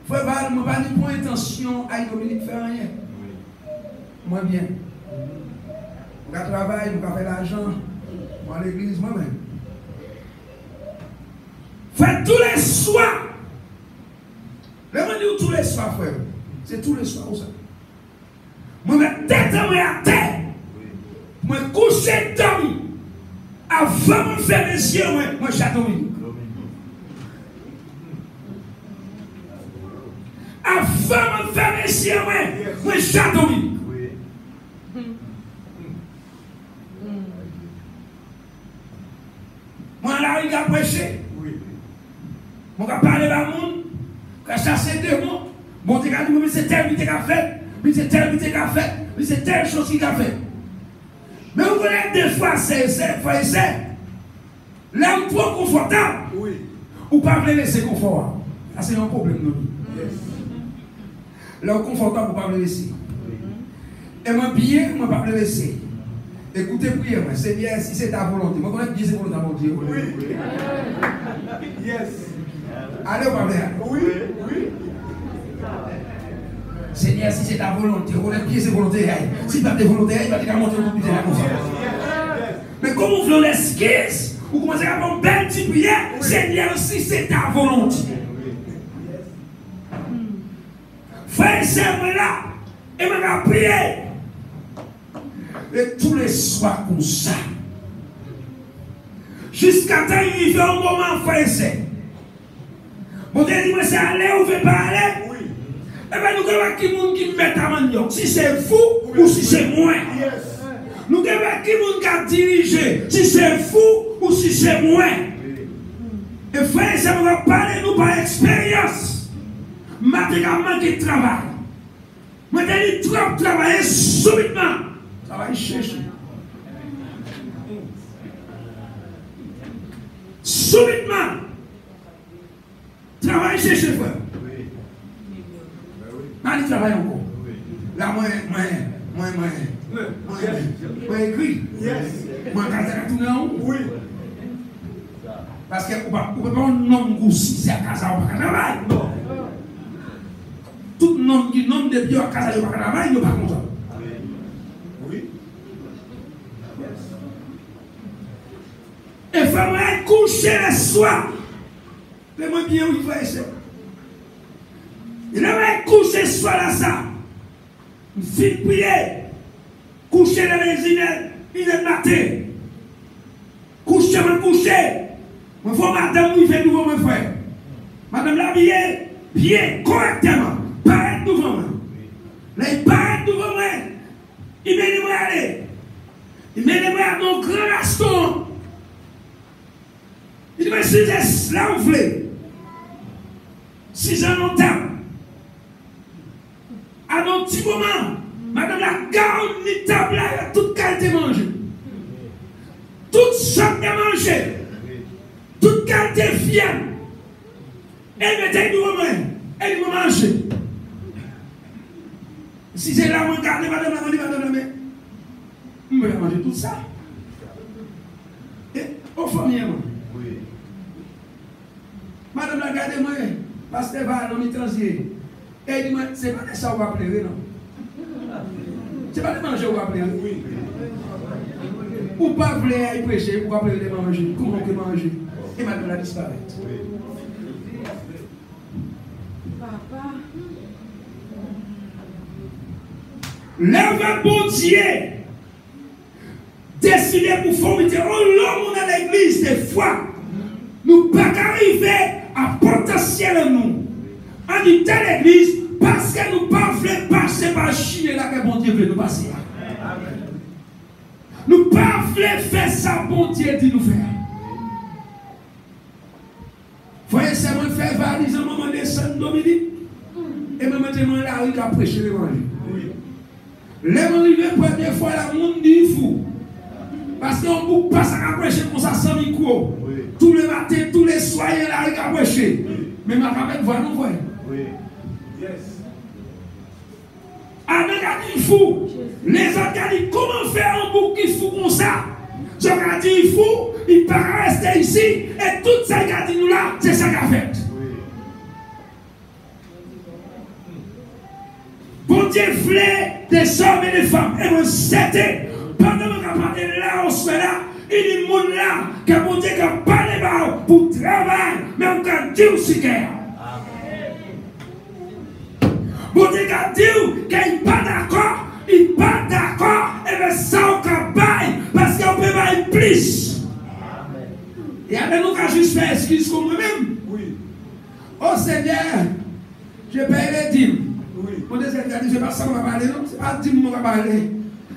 Frère, je n'ai pas ni pour intention à Dominique faire rien. Moi bien. Je travaille, je faire l'argent. Moi à l'église, moi-même. Faites tous les soirs. Le monde dit tous les soirs, frère. C'est tous les soirs, ça. Moi, je tête à terre. Moi, coucher dormi. Avant de faire les yeux, moi, je suis dormi. Avant de faire les yeux, moi, je suis dormi. Moi, là, il a prêché. Moi, je parle à monde. Je chasse des démons. Bon, tu as dit, mais c'est tel qui a fait. Mais c'est tel qui a fait. Mais c'est telle chose qu'il a fait. Mais vous connaissez des fois, c'est. Là où trop confortable. Oui. Ou pas me laisser confort. Ça, c'est un problème. Non? Yes. Là où confortable, vous ne pouvez pas me laisser. Et moi, bien, je ne peux pas me laisser. Écoutez, priez, moi. C'est bien si c'est ta volonté. Moi, je connais bien c'est volonté, mon Dieu. Oui. Yes. Allez, on va faire. Oui. Seigneur, si c'est ta volonté, on est bien c'est volonté. Si tu as des volontés, il va te monter au bout de la confiance. Mais comme vous voulez l'esquisse, vous commencez à avoir une belle petite prière, Seigneur, si c'est ta volonté. Frère, c'est moi là, et je vais prier. Et tous les soirs comme ça. Jusqu'à temps qu'il y ait un moment, frère, c'est. Mon Dieu dit, c'est aller ou ne pas aller? Eh bien, nous avons qui monde qui met à manioc. Si c'est vous ou si c'est moi. Nous avons qui monde qui a dirigé. Si c'est vous ou si c'est moi. Et frère, ça va parler nous par expérience. Matériellement qui travaille. Maintenant, il trop travailler subitement. Ça va y chercher. Subitement. Travaille chercher, frère. Il travaille encore. Là, moi, écrit. Moi, quand tu as oui. Parce que vous ne pouvez pas un homme aussi, c'est à casa ou pas travail. Non. Tout nom qui nomme de Dieu à casa ou pas travail, il n'est pas content. Oui. Et il faut coucher le soir. Fais-moi bien où il faut essayer. Il avait couché ce soir là ça. Il fit prier. Coucher dans les inelles. Il est maté. Coucher, il faut madame lui fait nouveau, mon frère. Madame l'habiller bien, correctement. Paraître devant moi. Là, il paraît devant moi. Il m'a dit aller. Il m'a dit à mon grand raston. Il dit, mais si j'ai là où vous voulez. Si j'ai un temps. À un petit moment, madame la garde ni table là, toute qualité manger. Toute sorte de manger. Toute qualité fiable. Elle mettait devant moi. Elle m'a mangé. Si c'est là, on regarde madame la main. Je vais manger tout ça. Et au famille, madame la garde moi, parce que va dans mes transiers. Et il dit, c'est pas de ça qu'on va pleurer, non? C'est pas de manger qu'on va pleurer. Oui. Ou pas pleurer et prêcher, ou pas pleurer de manger. Comment on peut manger? Et madame la disparaît. Papa. Lève bon Dieu. Décidé pour former. Oh l'homme dans l'église, des fois, nous ne pouvons pas arriver à potentiel nous. On dit telle église, Parce que nous ne voulons pas passer par Chine là que bon Dieu veut nous passer. Nous ne voulons pas faire ça, bon Dieu dit nous faire. Voyez, c'est moi faire valise au moment de Saint Dominique. Et me maintenant là, il a prêché l'évangile. Les arrivés la première fois, le monde dit fou. Parce qu'on ne peut pas prêcher comme ça sans micro. Tous les matins, tous les soirs, là, il a prêché. Mais ma caméra voit nous voir. Avec un fou. Les autres ont dit comment faire un bouc qui fou comme ça. Je ai dit il faut, il peut rester ici. Et tout ça qu'il a dit nous là, c'est ça qu'il a fait. Bon Dieu voulait des hommes et des femmes. Et vous c'était, pendant que vous parlez là, on se fait là, il y a des gens là, que bon Dieu a parlé pour travailler, mais on a dit aussi guerre. Bon Dieu a dit qu'il n'est pas d'accord, il n'est pas d'accord, et bien ça on a bail, parce qu'on peut bailler plus. Et avec nous, quand juste faire excuse comme moi-même. Oui. Oh Seigneur, je paye les dîmes. Mon Dieu, c'est pas ça qu'on va parler, non? C'est pas dîmes qu'on va parler.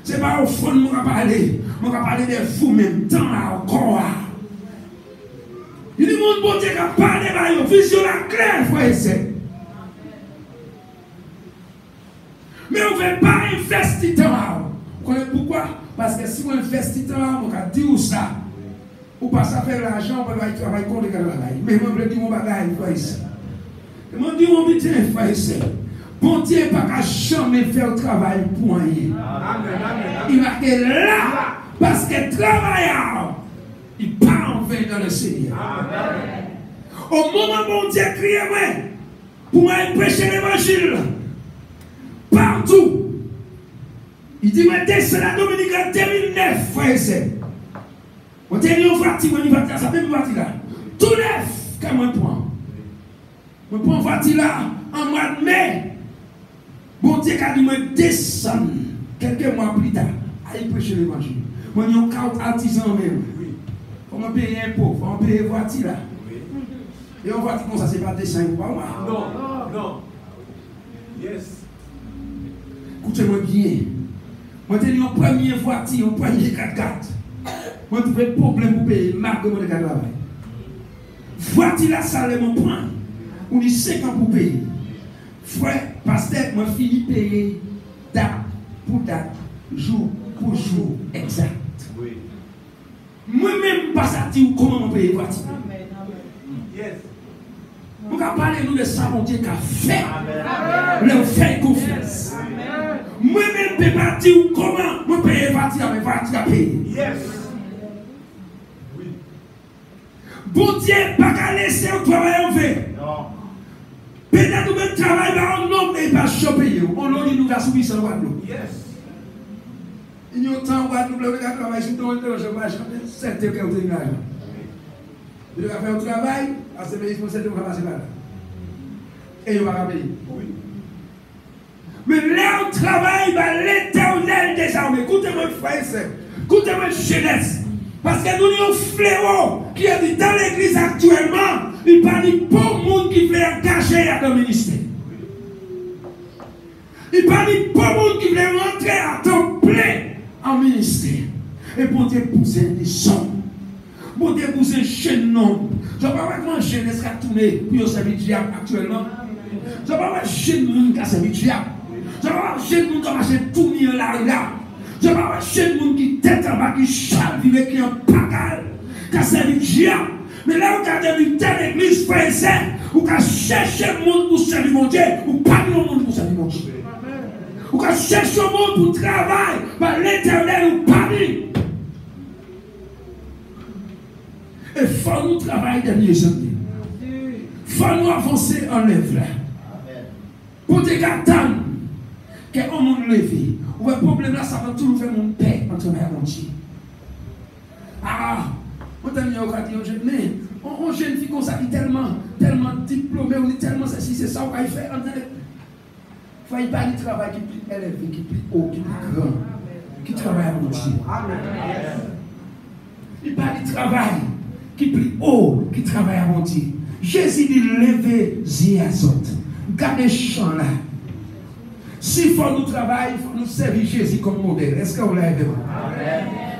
C'est pas au fond qu'on va parler. On va parler de vous-même, tant là encore. Il y a des gens bon Dieu qui a parlé, vision la claire, frère et sœur. Mais on ne veut pas investir dans la. Vous connaissez pourquoi? Parce que si on investit dans la, on va dire ça. Ou pas ça faire l'argent, on va travailler contre le travail. Mais moi, je veux dire mon bagage, frère et sœur. Et moi, je dis mon métier, frère et sœur. Bon Dieu n'est pas jamais faire le travail pour rien. Il va être là, parce que le travail, il part en vain dans le Seigneur. Au moment où bon Dieu crie, pour prêcher l'évangile, partout, il dit, moi, descends la Dominique en 2009, frère et sœur. On t'a dit, on va tirer, ça peut me voiture là. Tout neuf, comme moi prends. Je prends voiture là, en mois de mai. Bon Dieu a dit, moi, descends, quelques mois plus tard, à y prêcher l'évangile. Moi, il y a un cadre artisan même. Il faut me payer un pot, il faut me payer une voiture là. Et on voit comme ça, c'est pas descendre ou pas moi. Non. Yes. Écoutez-moi bien. Moi, j'ai dit, une première voiture, une première 4x4. Moi, je trouve problème pour payer marque de mon travail. Voiture là, ça le mon point. On dit 5 ans pour payer. Frère, pasteur, moi, fini payer date pour date, jour pour jour exact. Oui. Moi-même, pas ça dire comment on paye voiture. Yes. Nous allons parler de ça, mon Dieu, qui a fait. Le fait confiance. Moi-même, je ne peux pas dire comment on paye voiture, mais voiture à payer. Yes. Oui. Bon Dieu, pas qu'à laisser au travail en fait. Non. Peut-être que le travail va en homme et pas choper. On l'a dit, nous allons subir sans Guadeloupe. Yes. Il y a autant de Guadeloupe, le travail, si on est je vais chanter, c'est tel que vous avez l'argent. Il va faire un travail, à ce pays, c'est tel que vous avez là. Et il va payer. Oui. Mais là, on travaille, l'éternel des armées. Écoutez-moi, frère et sœur. Écoutez-moi, jeunesse. Parce que nous avons un fléau qui est dans l'église actuellement. Il n'y a pas de bon monde qui veut engager à ton ministère. Il n'y a pas de bon monde qui veut rentrer à temps plein en ministère. Et pour Dieu pousser des hommes. Pour Dieu pousser un jeune homme. Je ne sais pas comment jeunesse qui a tourné pour servir diable actuellement. Je ne sais pas jeune monde qui a servi diable. Je ne sais pas jeune monde qui a marché tout mis en là. Je ne sais pas jeune monde qui tête en bas, qui chale, qui est en pagale, qui a servi diable. Mais là, vous avez une telle église, frère et sœur, vous avez cherché le monde pour servir mon Dieu, ou pas le monde pour servir mon Dieu. Vous avez cherché le monde pour travailler, par l'éternel ou pas lui. Et il faut nous travailler dernier années. Il faut nous avancer en lèvres. Pour te garder, qu'on monde levé. Ou un problème là, ça va toujours faire mon père entre mes mon Dieu. Ah! On a mis un jeune fille comme ça qui est tellement diplômée, on est tellement ceci, c'est ça qu'on va faire. Il faut pas du travail qui est plus élevé, qui est plus haut, qui est plus grand, qui travaille à mon Dieu. Il n'y a pas du travail qui est plus haut, qui travaille à mon Dieu. Jésus dit, levez-y à autres. Gardez le champ là. Si faut nous travailler, il faut nous servir Jésus comme modèle. Est-ce que vous l'avez vu?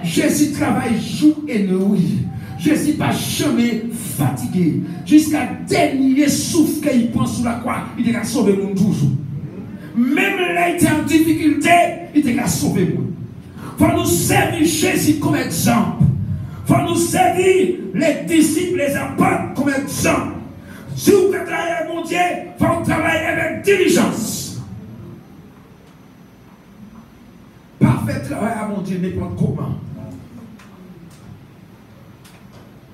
Jésus travaille jour et nuit. Jésus pas jamais fatigué. Jusqu'à dernier souffle qu'il prend sous la croix, il est sauvé le monde toujours. Même là, il était en difficulté, il était sauvé le monde. Il faut nous servir Jésus comme exemple. Il faut nous servir les disciples, les apôtres comme exemple. Si vous travaillez avec mon Dieu, il faut travailler avec diligence. Parfait travail à mon Dieu, n'importe comment.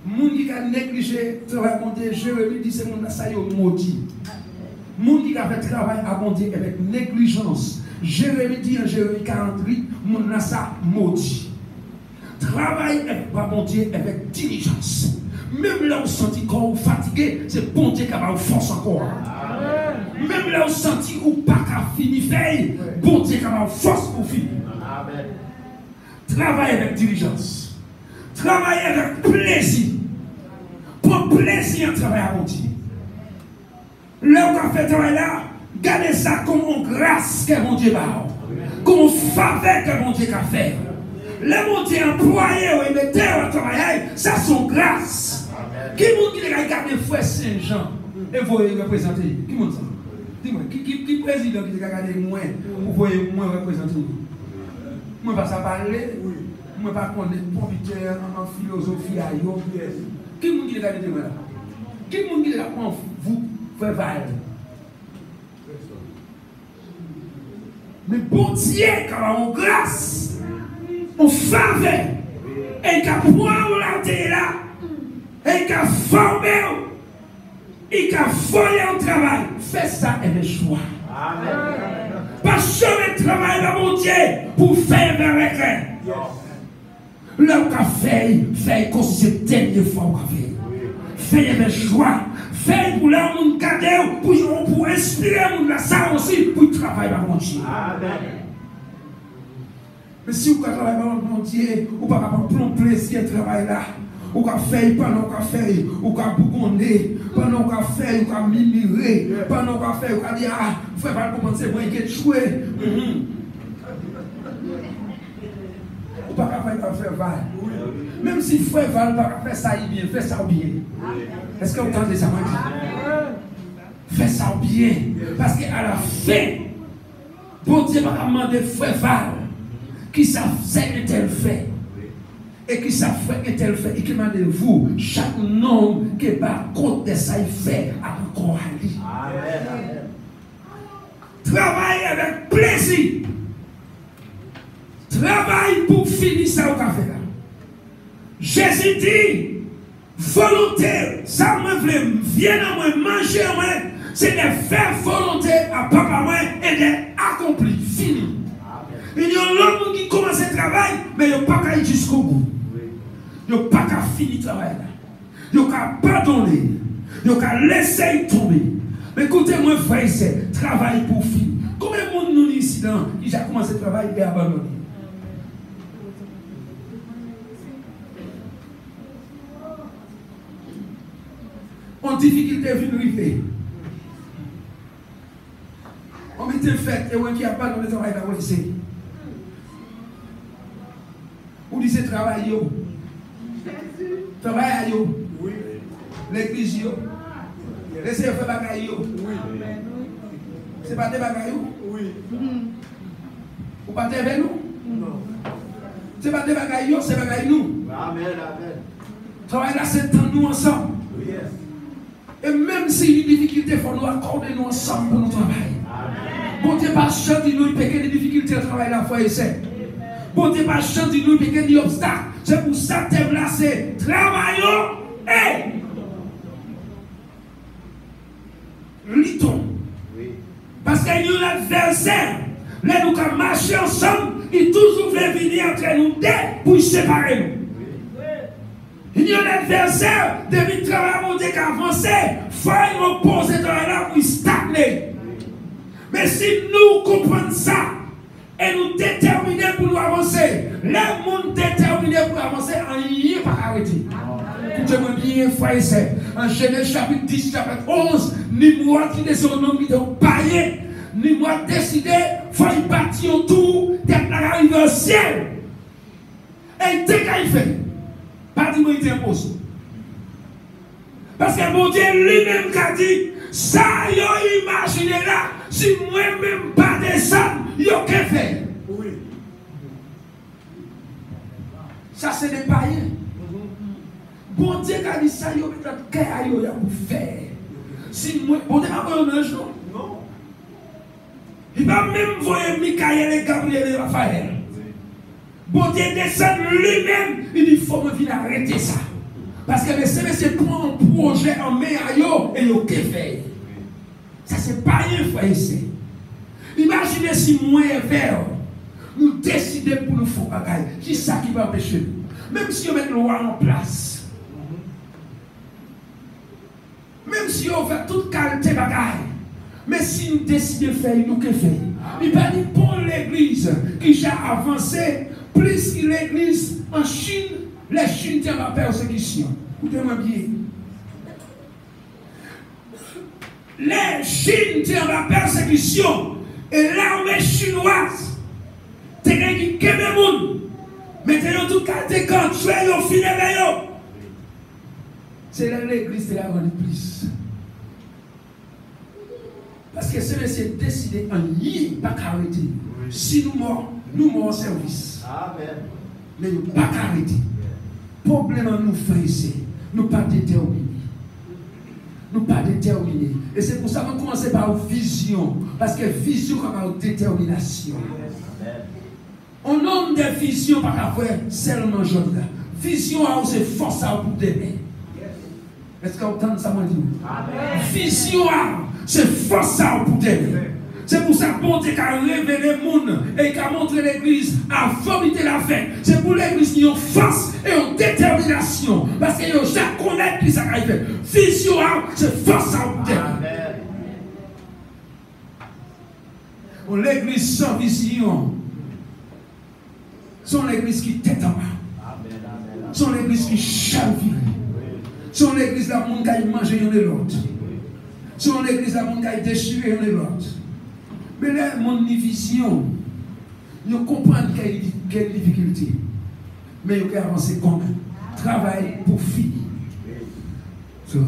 Moun qui a négligé le travail à mon Dieu, Jérémie dit c'est mon ça y est maudit. Moun qui a fait travail à mon Dieu avec négligence. Jérémie dit en Jérémie 48, mon ça maudit. Travail à mon Dieu avec diligence. Même là où on sent qu'on est fatigué, c'est bon Dieu qui a force encore. Même là où on sent qu'on n'a pas fini faire, bon Dieu qui a force pour finir. Travail avec diligence. Travail avec plaisir. Pour plaisir à travailler à mon Dieu. Là où on fait travail là, gardez ça comme une grâce que mon Dieu va. Comme une faveur que mon Dieu a fait. Là où mon Dieu employé ou mettait au travail, ça sont grâce. Qui est-ce qui a gardé Frère Saint-Jean et vous représenter? Qui est ça? Dis-moi, qui président qui a gardé moi ou voyez moi représenter? Moi, pas ça parler. Moi, pas connaître computer en philosophie. Qui est-ce qui a gardé moi là? Qui est-ce qui a gardé vous, Frère Val? Mais bon Dieu, quand on grâce, on faveur, et qu'à point on l'a dit là, et qu'à former, et qu'à foyer au travail, fais ça et les choix. Pas jamais travail dans mon Dieu pour faire avec elle. Là où on fait comme si c'était la dernière fois qu'on fait. Fais les choix. Fais pour là où on garde, pour inspirer ça aussi, pour travailler dans mon Dieu. Mais si vous travaillez dans mon Dieu, vous ne pouvez pas prendre plaisir à travailler là. Vous pouvez faire pendant qu'on fait, vous pouvez bougonner, pendant qu'on fait, vous pouvez mimirer, pendant qu'on fait, vous pouvez dire, ah, vous ne pouvez pas commencer à jouer. Vous ne pouvez pas faire Val. Même si vous faites Val, vous ne pouvez pas faire ça bien, faites ça bien. Est-ce que vous entendez ça, moi? Faites ça bien. Parce qu'à la fin, bon Dieu va demander frère Val. Qui savent c'est tel fait et qui savent faire tel fait et qui m'a dit vous chaque nom qui par contre de ça il fait encore aller. Travaille avec plaisir. Travaille pour finir ça au café là. Jésus dit volonté ça me veut viens à moi manger moi c'est de faire volonté à papa moi et d'accomplir fini. Il y a l'homme qui commence le travail, mais il n'y a pas qu'à aller jusqu'au bout. Il n'y a pas qu'à finir le travail. Il n'y a qu'à pardonner. Il n'y a qu'à laisser tomber. Mais écoutez-moi, frère, c'est travail pour finir. Combien de monde nous ici qui a commencé le travail et abandonné? En difficulté, vient arriver. On met le fait et on qui a abandonné le travail dans le lycée. Vous dites travail, yo. Travail, yo. Oui. L'église, yo. Laissez faire bagaille, yo. Oui. C'est pas des bagailles, oui. Vous partez avec nous? Non. C'est pas des bagailles, yo, c'est bagaille nous. Amen, amen. Travail là, c'est temps nous ensemble. Oui. Et même si une difficulté, il faut nous accorder nous ensemble pour nous travailler. Bon Dieu, pas chanter nous, il peut que des difficultés à travailler là, faut essayer. Bon Dieu, pas chanter nous, il peut que des obstacles. C'est pour ça que thème là, c'est travaillons et luttons. Parce qu'il y a un adversaire, là nous avons marché ensemble, il toujours veut venir entre nous deux pour séparer nous. Il y a un adversaire, depuis le travail mon Dieu qui a avancé, il faut opposer dans là pour stagner. Mais si nous comprenons ça et nous déterminons pour nous avancer, les gens déterminés pour avancer, en n'y est pas arrêté. Écoutez-moi bien, frère et sœurs. En Genèse chapitre 10, chapitre 11, Nimrod qui est son nom qui est païen, Nimrod décidé faut y bâtir tout, tête la arrive au ciel. Et dès qu'il fait, pas dire qu'il impose. Parce que mon Dieu lui-même a dit, ça yo imaginez là, si moi-même pas descendre, yo que fait. Oui. Ça c'est des païens. Bon Dieu a dit ça, yo met notre cœur à yo pour faire. Si moi, bon Dieu n'a pas un jour. Non. Il va même voir Michael et Gabriel et Raphaël. Bon Dieu descend lui-même, il dit, il faut me venir arrêter ça. Parce que c'est prend un projet en main à yo et yo que fait. Ça c'est pas rien, frère ici. Imaginez si moi et vers, nous décidons pour nous faire bagaille. Qui ça qui va empêcher nous? Même si on met le roi en place. Même si on fait toute qualité bagaille. Mais si nous décidons de faire, nous que fait? Il va dire pour l'église qui a avancé, plus que l'église en Chine, les Chines tiennent la persécution. Écoutez-moi bien. Les Chines tiennent la persécution. Et l'armée chinoise, t'es quelqu'un qui keme moun. Mettez-le tout quartier quand tu es au final. C'est l'église qui a rendu plus. Parce que c'est monsieur décidé en ligne, pas arrêter. Si nous morts en service. Amen. Mais nous pas arrêter. Problème à nous faire ici, nous pas déterminés. Nous pas déterminés. Et c'est pour ça qu'on commence par vision. Parce que vision comme par détermination. On nomme des visions par avoir seulement jeune là. Vision c'est force à bout des mains. Est-ce qu'on entend ça, moi, dit? Vision c'est force à bout des mains. C'est pour ça que bon Dieu a révélé le monde et a montré l'église à formité la fête. C'est pour l'église qui a force et une détermination. Parce qu'il y a déjà connaître qui ça a fait. Vision, c'est force à bout des mains. L'église sans vision, c'est l'église qui tête en bas. C'est l'église qui chavire. C'est l'église là où on a mangé l'un et l'autre. C'est l'église là où on a déchiré l'un et l'autre. Mais là, mon vision, nous comprenons quelle difficulté. Mais nous avons avancé comme travail pour finir.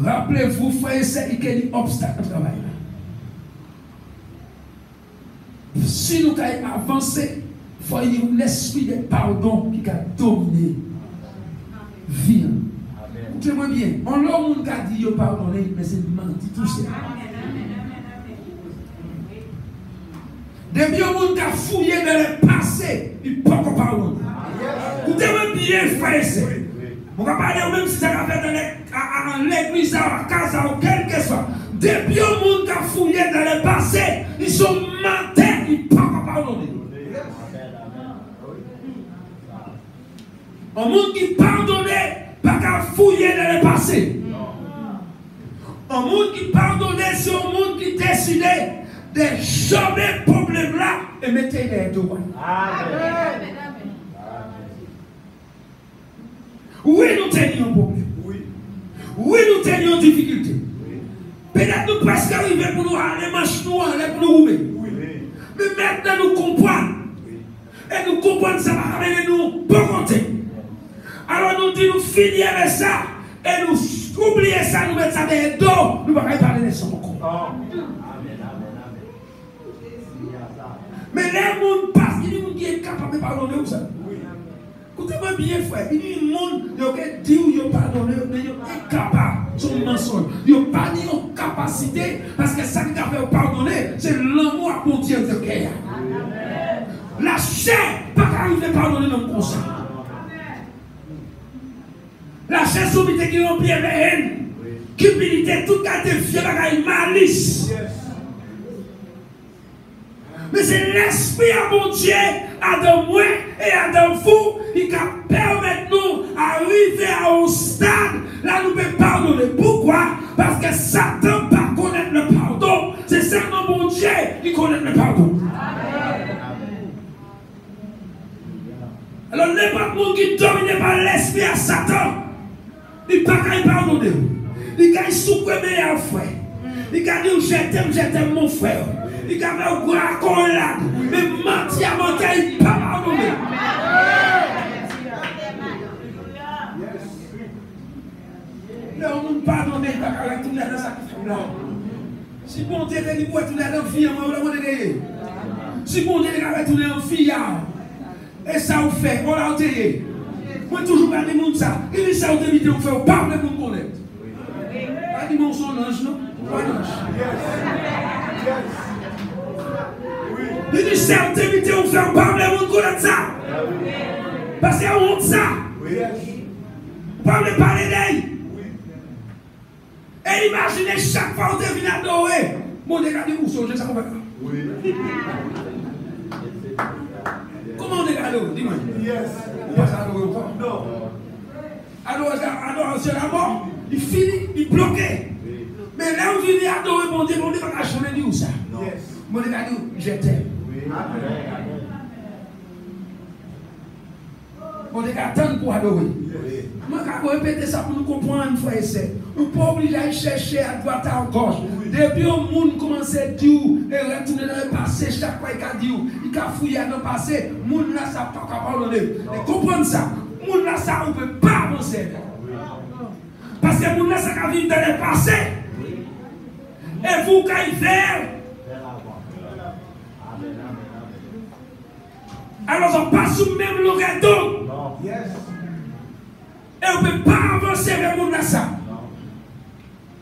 Rappelez-vous, frère, c'est quel obstacle au travail. Si nous avons avancé, il faut un esprit de pardon qui a dominé. Vie. Écoutez-moi bien. On l'a dit de pardonner, mais c'est menti tout ça. Depuis que monde a fouillé dans le passé, il ne peut pas pardonner. Écoutez-moi bien, frère. On va parler même si ça va faire dans l'église, à la casa, ou quel que soit. Depuis que monde a fouillé dans le passé, ils sont mentés, ils ne peuvent pas pardonner. Un monde qui pardonnait, pas qu'à fouiller dans le passé. Un monde qui pardonnait, c'est un monde qui décidait de jamais problème là et mettez les droits. Amen. Oui, nous tenions un problème. Oui, nous tenions une difficulté. Peut-être nous presque arrivés pour nous aller manche noire, pour nous rouler. Mais maintenant nous comprenons. Et nous comprenons ça va amener nous pour compter. Alors nous disons, nous finir avec ça. Et nous oublier ça, nous mettre ça dans les dos. Nous ne pouvons pas parler de ça encore. Mais les gens passent, il y a des gens qui sont capables de pardonner ou ça. Écoutez-moi bien, frère. Il y a des gens qui disent qu'ils ont pardonné, mais ils sont incapables. C'est un mensonge. Ils n'ont pas de capacité, parce que ça qui a fait pardonner, c'est l'amour à mon Dieu de guerre. La chair, pas qu'arriver à pardonner dans le conscience. La chair sommité qui ont bien la haine, cupidité, tout cas de vieux bagaille, malice. Mais c'est l'esprit à mon Dieu, à de moi et à de vous, qui permet nous d'arriver à un stade, là nous pouvons pardonner. Pourquoi? Parce que Satan ne peut pas connaître le pardon. C'est seulement mon Dieu qui connaît le pardon. Alors n'importe monde qui est dominé par l'esprit à Satan, il ne peut pas pardonner. Il peut souffrir meilleur frère. Il a dit je t'aime mon frère. Il a dit accolade. Mais mentir à mentir, il pas pardonné. Là, on ne pardonne pas avec tout le monde. Si bon Dieu est pour tout le monde, fille, on va le gagner. Si bon Dieu est avec tout le monde, fille, et ça vous fait, on l'a enterré. Moi, toujours pas des monde ça. Il dit ça, on évite de faire, pas de nous connaître. Pas dit mon son ange, non? Pas d'ange. Il dit ça, on évite de faire, pas de nous connaître ça. Parce qu'il y a honte ça. Pas de parler d'elle. Et imaginez chaque fois où tu viens adorer. Mon Dieu, regardez où sont, je sais pas. Comment on est adorer? Dis-moi. Ou pas adorer encore? Non. Adoration à la mort, il finit, il bloqué. Mais là où je viens adorer, mon Dieu, pas changer où ça. Mon Dieu, regardez où je t'aime. On est attendre pour adorer. Moi, quand je répète ça pour nous comprendre, frère et sœur, nous ne pouvons pas obliger à chercher à droite à gauche. Depuis que le monde commence à dire et retourner dans le passé, chaque fois qu'il a dit, il a fouillé dans le passé, le monde là, ça ne peut pas pardonner. Mais comprendre ça, le monde là, ça ne peut pas avancer. Parce que le monde là, ça va vivre dans le passé. Et vous, quand il fait, alors on passe sous même le radeau. Et on ne peut pas avancer vers le monde là ça.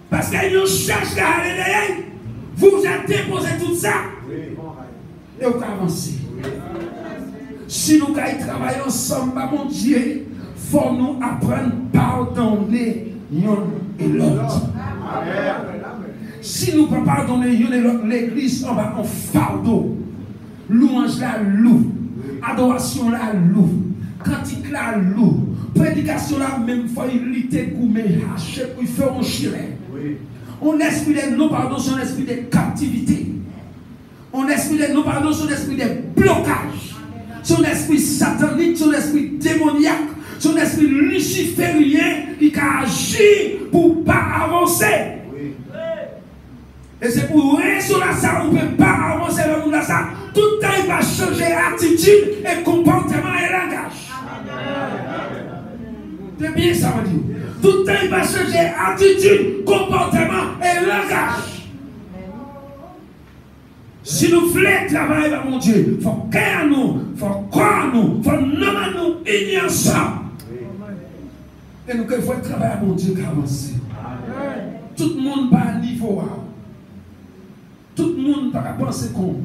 Parce qu'il y a une charge à aller derrière. Vous avez déposé tout ça. Et on peut avancer. Si nous travaillons ensemble, mon Dieu, il faut nous apprendre à pardonner l'un et l'autre. Si nous ne pouvons pas pardonner l'un et l'autre, l'église, on va en fardeau. Louange là, lourd. Adoration là, lourd. Cantique là, lourd. Prédication là, même fois, il lutte, gourmet, haché, il fait un chiré. On esprit de non-pardon, son esprit de captivité. On esprit de non-pardon, son esprit de blocage. Son esprit satanique, son esprit démoniaque, son esprit luciférien qui agit pour ne pas avancer. Et c'est pour raison là, ça, on ne peut pas avancer le monde là, ça. Tout le temps, il va changer attitude et comportement et langage. C'est bien ça, on dit. Tout le temps, il va changer attitude, comportement et langage. Si nous voulons travailler avec mon Dieu, il faut qu'à nous, il faut croire nous, il faut nommer nous, unis ensemble. Et nous, il faut travailler avec mon Dieu qui avance. Tout le monde va à niveau. Tout le monde va penser qu'on.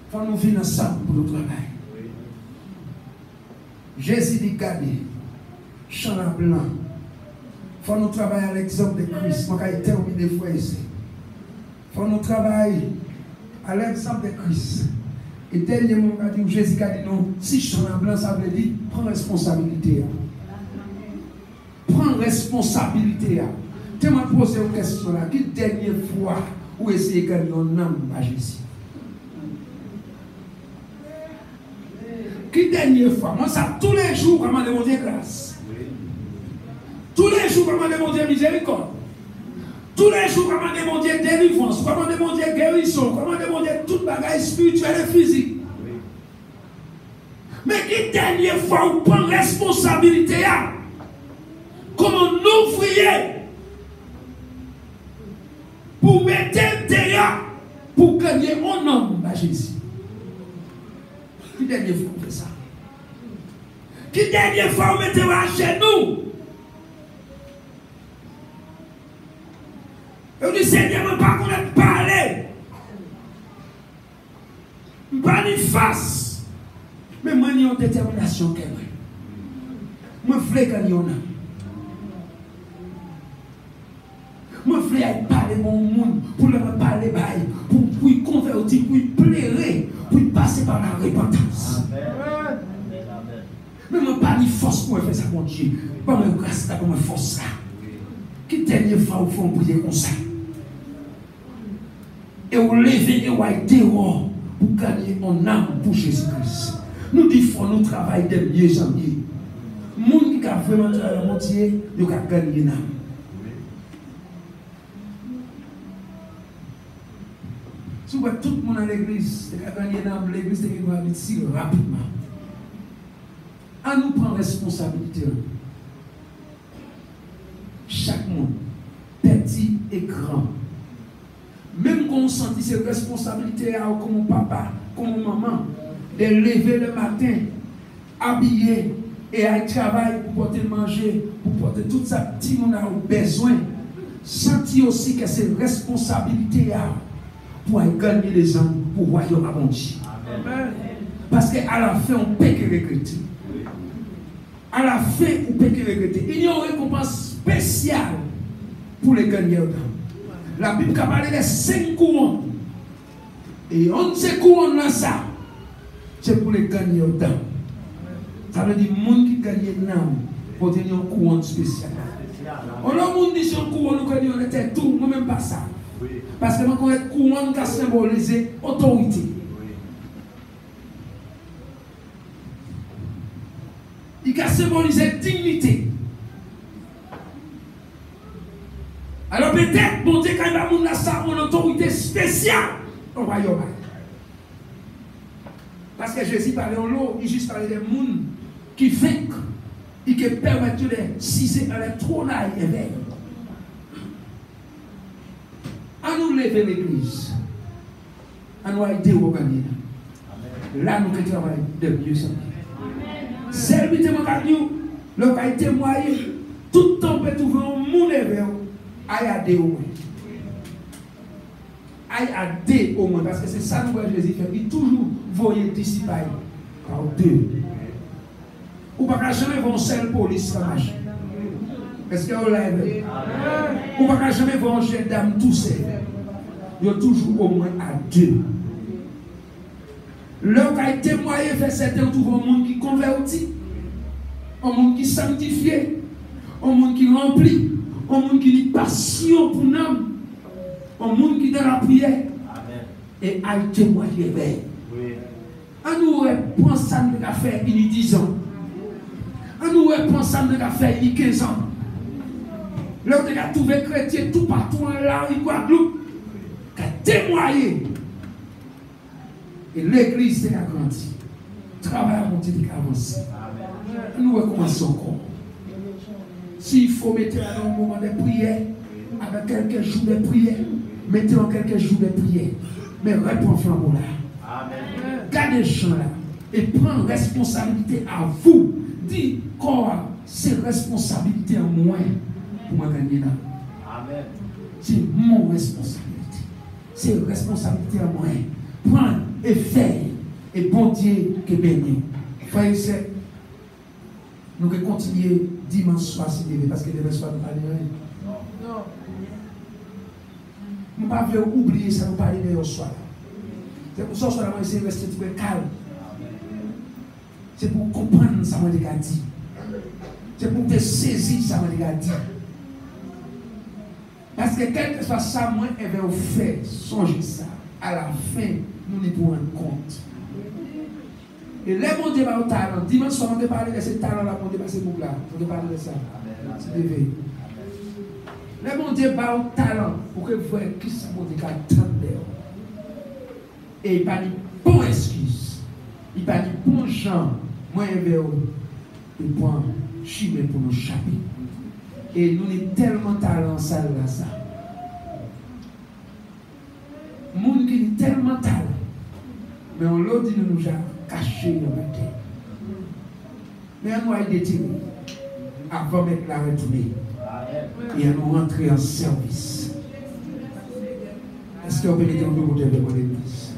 Il faut nous venir ensemble pour nous travailler. Jésus dit, regardez, champ blanc. Il faut nous travailler à l'exemple de Christ. Je vais terminer, frère ici. Il faut nous travailler à l'exemple de Christ. Et dernièrement, Jésus a dit, non, si champ blanc, ça veut dire, prends responsabilité. Prends responsabilité. Je vais me poser une question là. Qui dernière fois où essayer de gagner un âme à Jésus? Qui dernière fois? Moi, ça, tous les jours, comment demander grâce. Tous les jours, comment demander miséricorde. Tous les jours, comment demander délivrance. Comment demander guérison. Comment demander toute bagaille spirituelle et physique. Mais qui dernière fois où prend responsabilité là? Comment nous ouvriers pour mettre derrière pour gagner un homme à Jésus? Qui dernière fois on fait ça? Qui dernière fois on mettez à genoux? Et on dit Seigneur, je ne peux pas connaître parler. Je ne peux pas ni face. Mais moi, j'ai une détermination que moi. Moi, je veux gagner un homme. Moi, je veux parler mon monde, pour leur parler, pour y convertir, pour y plaire, pour y passer par la repentance. Mais moi, pas ni force pour faire ça, mon Dieu. Pas moi, grâce, pas moi, force ça. Qui dernière fois vous font prier comme ça? Et vous levez et vous allez dehors pour gagner en âme pour Jésus-Christ. Nous disons qu'il faut nous travailler de mieux en mieux. Les gens qui ont vraiment travaillé, mon Dieu, ils ont gagné une âme. Si vous voyez tout le monde dans l'église, c'est quand il y a dans l'église, c'est qu'il doit aller si rapidement. À nous prendre responsabilité. Chaque monde, petit et grand. Même quand on sentit ses responsabilités comme papa, comme maman, de lever le matin, habiller et aller travailler pour porter manger, pour porter tout ça petit monde a besoin. Sentir aussi que c'est responsabilité pour gagner les hommes pour le royaume à mon Dieu. Parce qu'à la fin, on peut que regretter. À la fin, on peut que regretter. Il y a une récompense spéciale pour les gagnants. La Bible a parlé de 5 couronnes. Et on de ces couronnes là, ça, c'est pour les gagnants. Ça veut dire que les gens qui gagnent pour tenir une couronne spéciale. On a des gens qui disent que couronne, on était tout, nous même pas ça. Parce que nous avons une couronne qui a symbolisé autorité. Il a symbolisé dignité. Alors peut-être, bon Dieu, quand il va ça, une autorité spéciale au royaume. Parce que Jésus parlait en l'eau, il juste parlait des gens qui vainquent et qui permettent de siser à la trône et vers. À nous lever l'église. À nous aider au gagner. Là, nous travaillons de mieux en mieux. Serviteur nous, le cas témoigné, tout le temps peut trouver un monde vers aïe à deux au moins. Aïe à deux au moins, parce que c'est ça que Jésus fait. Il toujours voyait disciples par deux. Ou pas jamais voir une seule police ça marche. Est-ce que vous l'avez? Ou pas jamais voir un jeune dame tout seul. Il y a toujours au moins à deux. L'homme qui a témoigné fait certains trouver un monde qui convertit, un monde qui sanctifié, un monde qui remplit, un monde qui a passion pour nous, un monde qui est dans la prière. Et a témoigné. À nous reprendre ça de faire il y a 10 ans. À nous reprendre ça de faire il y a 15 ans. L'homme qui a trouvé chrétien tout partout en la Guadeloupe, qui a témoigné. Et l'église est agrandie. Travail à monter et avancer. Nous recommençons encore. S'il faut mettre un moment de prière, avec quelques jours de prière, mettez en quelques jours de prière. Mais répondez flambeau là. Gardez le champ là. Et prenez responsabilité à vous. Dites quoi, c'est responsabilité en moi pour me gagner là. C'est mon responsabilité. C'est responsabilité en moi. Prendre et faire. Et bon Dieu que béni. Frère et sœurs, nous allons continuer dimanche soir si Dieu veut, parce que dimanche soir nous parlons de rien. Non. Nous ne pouvons pas oublier ça, nous parler de soir. C'est pour ça que nous allons essayer de rester calme. C'est pour comprendre ça que je dit. C'est pour te saisir ça que je dit. Parce que quelque soit ça, moi, je vais vous faire songer ça. À la fin, nous ne pouvons rendre compte. Et les mon Dieu va au talent. Dimanche soir, on va parler de ce talent-là, on va passer pour là. On va parler de ça. C'est levé. Les mon Dieu va au talent pour que vous voyez qui ça mon Dieu va attendre. Et il n'y a pas de bonne excuse. Il n'y a pas de bon genre. Moi, je vais il prend chimé pour nous chapper. Et nous avons tellement de talent, ça, là, ça. Moun qui a tellement de talent. Mais on l'a dit, nous avons caché dans la terre. Mais on va détirer avant de mettre la retourner. Et à nous rentrer en service. Est-ce qu'on peut mettre un peu de l'église?